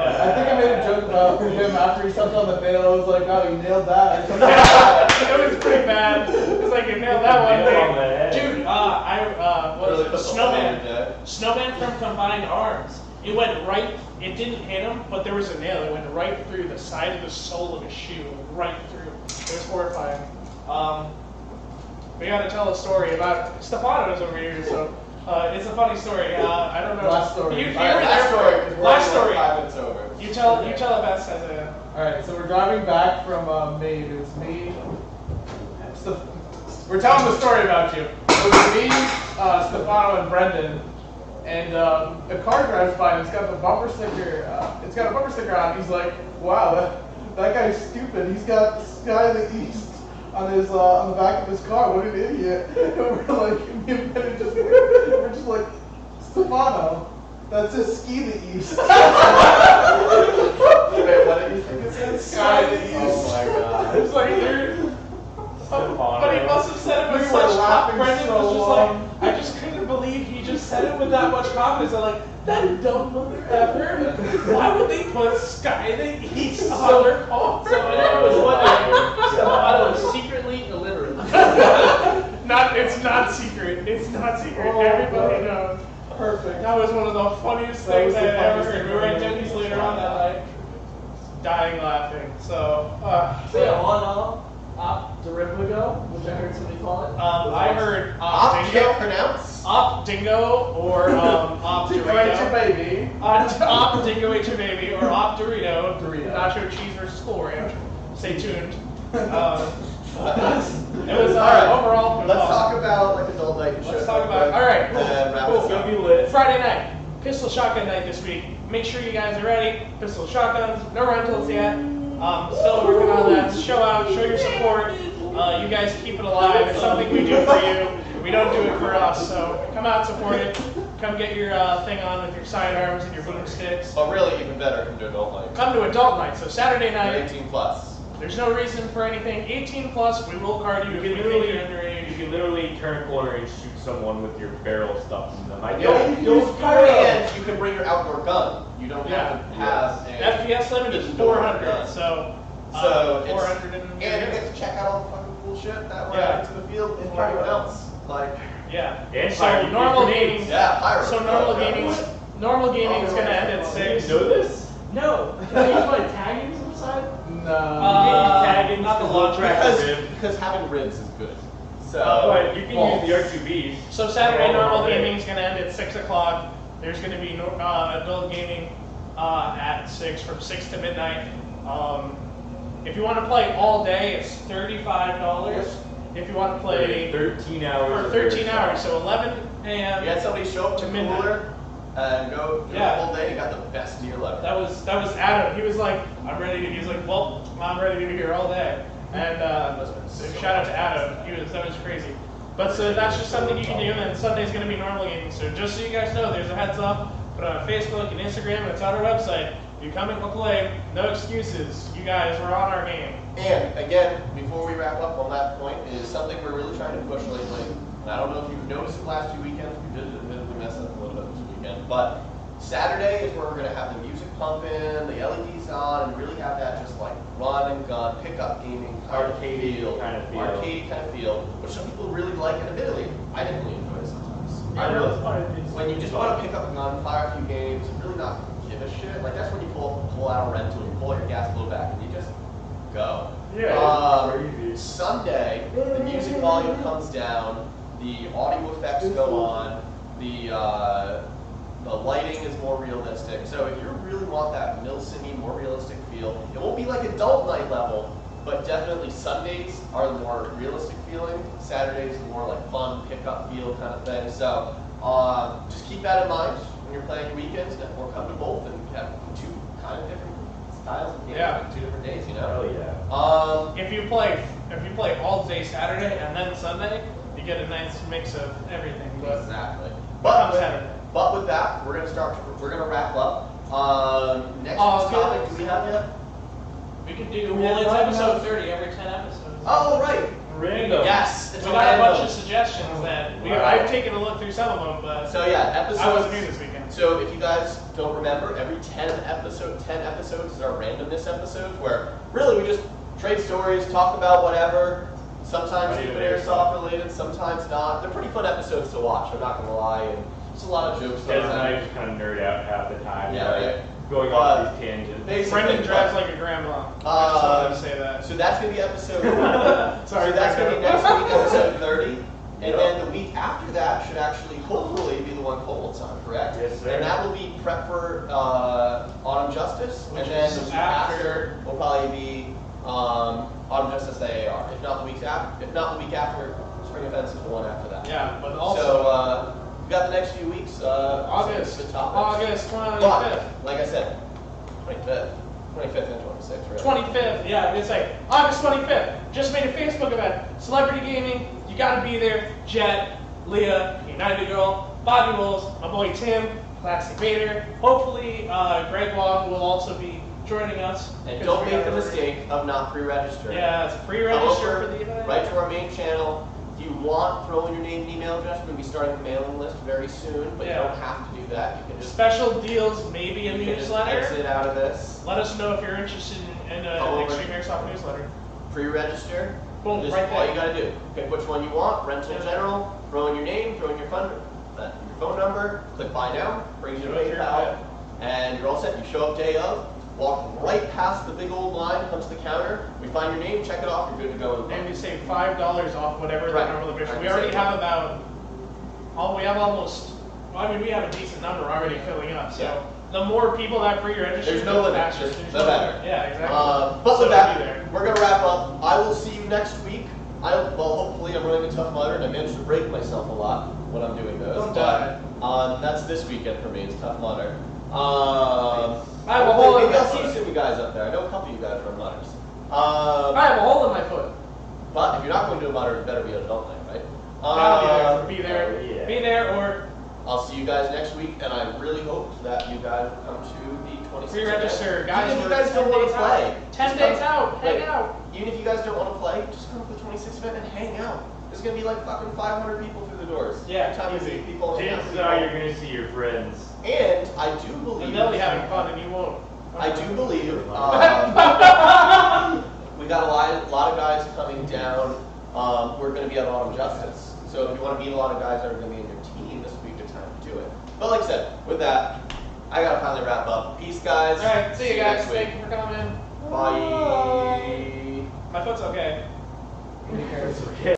I think I made a joke about him after he stepped on the nail. I was like, oh, you nailed that. It was pretty bad. It's like you nailed that one thing. Dude, what was it? Snowman from Combined Arms. It went right, it didn't hit him, but there was a nail. It went right through the side of the sole of his shoe, right through. It was horrifying. We got to tell a story about Stefano's over here, so it's a funny story. I don't know. Last story. You were All right, there last for story. it. Last story. 5 minutes over. You tell it best, Isaiah. Alright, so we're driving back from Maine. It was me. We're telling the story about you. It was me, Stefano, and Brendan. And a car drives by and it's got the bumper sticker. It's got a bumper sticker on. He's like, "Wow, that guy's stupid. He's got Sky of the East on his on the back of his car. What an idiot!" And we're like, me and Brendan we're just like, "Stefano, that says Ski the East." Wait, what did you think it said? Sky the East. Oh my god. It's like, but he must have said it with We were such laughing Brendan so was just long. like, I just couldn't believe he just said it with that much confidence. I'm like, that dumb motherfucker. Why would they put Sky the East on their car? So I was wondering, Stefano was secretly illiterate. It's not secret. It's not secret. Oh, Everybody God. knows. Perfect. That was one of the funniest That things was I the had ever funniest heard. We thing were at ever. Denny's later on that night, dying laughing. So, So yeah, all in all, Dirigo, which I heard somebody call it. I heard Op can't Dingo, pronounce? Op Dingo, or Op Wait, your Dorito. baby. Op Dingo ate your baby, or Op Dorito. Dorito. Nacho cheese versus Cool Ranch. Stay tuned. It was Alright, overall. It was let's awesome. talk about like adult night and Let's shit talk real about. quick, All right, and then wrap cool. this up. Be lit. Friday night, pistol shotgun night this week. Make sure you guys are ready. Pistol shotguns, no rentals yet. Still working on that. Show out, show your support. You guys keep it alive. It's something we do for you. We don't do it for us. So come out, support it. Come get your thing on with your sidearms and your boomsticks. But really, even better, come to adult night. Come to adult night. So Saturday You're night. 18 plus. There's no reason for anything. 18 plus, we will card you if we think you're underage. You can literally turn a corner and shoot someone with your barrel stuff in them. Don't use fire. and you can bring your outdoor gun. You don't have to have a FPS limit is indoor 400. gun. So it's 400 and you get to check out all the fucking cool shit that way Yeah. out into the field before anyone else. Like, yeah. And So fire normal grenades. gaming. yeah, pyro. So normal gaming is gonna end at 6. You know this? No, can I use my taggings on the side? No. Tagging not the is launch track because, rib. because having ribs is good. So, But you can false. use the R2Bs. So Saturday Oh, normal okay. gaming is gonna end at 6 o'clock. There's gonna be adult gaming at 6 from 6 to midnight. If you want to play all day, it's $35. If you want to play 13 hours. for 13 hours, so 11 a.m. You had somebody show up to to the midnight. cooler and go through the whole day. You got the best deal ever. That was Adam. He was like, I'm ready to. He was like, well, I'm ready to be here all day. And so shout out to Adam. That was crazy. But so that's just something you can do. And then Sunday's going to be normal gaming. So just so you guys know, there's a heads up. Put it on Facebook and Instagram. And it's on our website. You come and we'll play. No excuses. You guys are on our game. And again, before we wrap up on that point, is something we're really trying to push lately. And I don't know if you've noticed the last 2 weekends. We did admittedly mess up a little bit this weekend, but Saturday is where we're going to have the music pumping, the LEDs on, and really have that just like run and gun, pickup gaming Arcade kind of feel. Arcade kind of feel, which some people really like, and admittedly, I didn't really enjoy it sometimes. Yeah, I no, really, it's fun. when you just want to pick up a gun, fire a few games, and really not give a shit, like that's when you pull out a rental, you pull your gas blow back, and you just go. Yeah, it's crazy. Sunday, the music volume comes down, the audio effects go on, the lighting is more realistic. So if you really want that Milsim-y, more realistic feel, it won't be like adult night level, but definitely Sundays are the more realistic feeling. Saturdays more like fun, pickup feel kind of thing. So just keep that in mind when you're playing weekends, or come to both and have two kind of different styles of games on 2 different days, you know? Oh yeah. Um, If you play all day Saturday and then Sunday, you get a nice mix of everything. But exactly. Come Saturday. But with that, we're gonna wrap up. Next Oh, topic, good. do we have yet? we can do, well, it's episode 30 every 10 episodes. Oh, right. Random. Yes, it's We a got a bunch random. of suggestions that Right. I've taken a look through some of them, but So yeah, episodes. I wasn't here this weekend. So if you guys don't remember, every 10 episodes is our randomness episodes, where really we just trade stories, talk about whatever. Sometimes Not keep even it Airsoft. Airsoft related, sometimes not. They're pretty fun episodes to watch, I'm not gonna lie, and there's a lot of jokes Des and on I them. just kind of nerd out half the time. Yeah, like, right. Going off these tangents. Basically, Brendan drives but- like a grandma. I just wanted to say that. So that's gonna be episode. Sorry, so that's gonna be Brendan. next week, episode 30, and Yep. then the week after that should actually, hopefully, be the one Cole's on, correct? Yes, sir. And that will be prep for Autumn Justice, Which and then is the week after- after will probably be Autumn Justice AAR. If not the week after, Spring Offensive, the one after that. Yeah, but also So we got the next few weeks. August some good topics. August But 25th. like I said, 25th and 26th, really. 25th, yeah, it's like August 25th. Just made a Facebook event. Celebrity Gaming, you gotta be there. Jet, Leah, United Girl, Bobby Wills, my boy Tim, Classic Vader. Hopefully, Greg Wong will also be joining us. And because don't we make the got a- mistake of not pre-registering. Yeah, it's pre-register for the event. Right to our main channel. If you want, throw in your name and email address. We're going to be starting the mailing list very soon, but Yeah. you don't have to do that. You can just, Special deals, maybe a you can just newsletter. exit out of this. Let us know if you're interested in Come an over. Extreme Airsoft newsletter. Pre-register. Boom, Just right all there. you got to do. Pick which one you want. Rental Yeah. general. Throw in your name. Throw in your phone number. Click buy now. Brings you to Go here, PayPal. And you're all set. You show up day of. Walk right past the big old line. Come to the counter. We find your name. Check it off. You're good to go. And we save $5 off whatever Right. the normal admission. Right, We already save have about, we have almost, well, I mean, we have a decent number already filling up. So Yeah. the more people that pre-register, There's no the limit. faster. There's no better. Yeah, exactly. But So with be that, there. we're gonna wrap up. I will see you next week. Hopefully I'm running a Tough Mudder and I managed to break myself a lot when I'm doing those. Don't But, die. that's this weekend for me. It's Tough Mudder. I have a hole in maybe my I'll see foot. some of you guys up there. I know a couple of you guys run mudders. I have a hole in my foot. But if you're not going to do a mudder, it better be an adult night, right? Gotta be there. oh, yeah. Be there or I'll see you guys next week, and I really hope that you guys will come to the 26th. pre-register. Guys, Even if you we're guys don't 10 want days to play. out. 10 just days come- out. Hang Wait, out. Even if you guys don't want to play, just come to the 26th event and hang out. There's gonna be like fucking 500 people through the doors. Yeah, Every time you easy. see people. hang out with Chances people. are you're going to see your friends. And I do believe. And they'll be having fun and you won't. I do believe. We got a lot of guys coming down who are going to be at Autumn Justice. So if you want to meet a lot of guys that are going to be in your team, this would be a good time to do it. But like I said, with that, I gotta finally wrap up. Peace, guys. All right, see you guys. next week. Thank you for coming. Bye. My foot's okay. It's okay.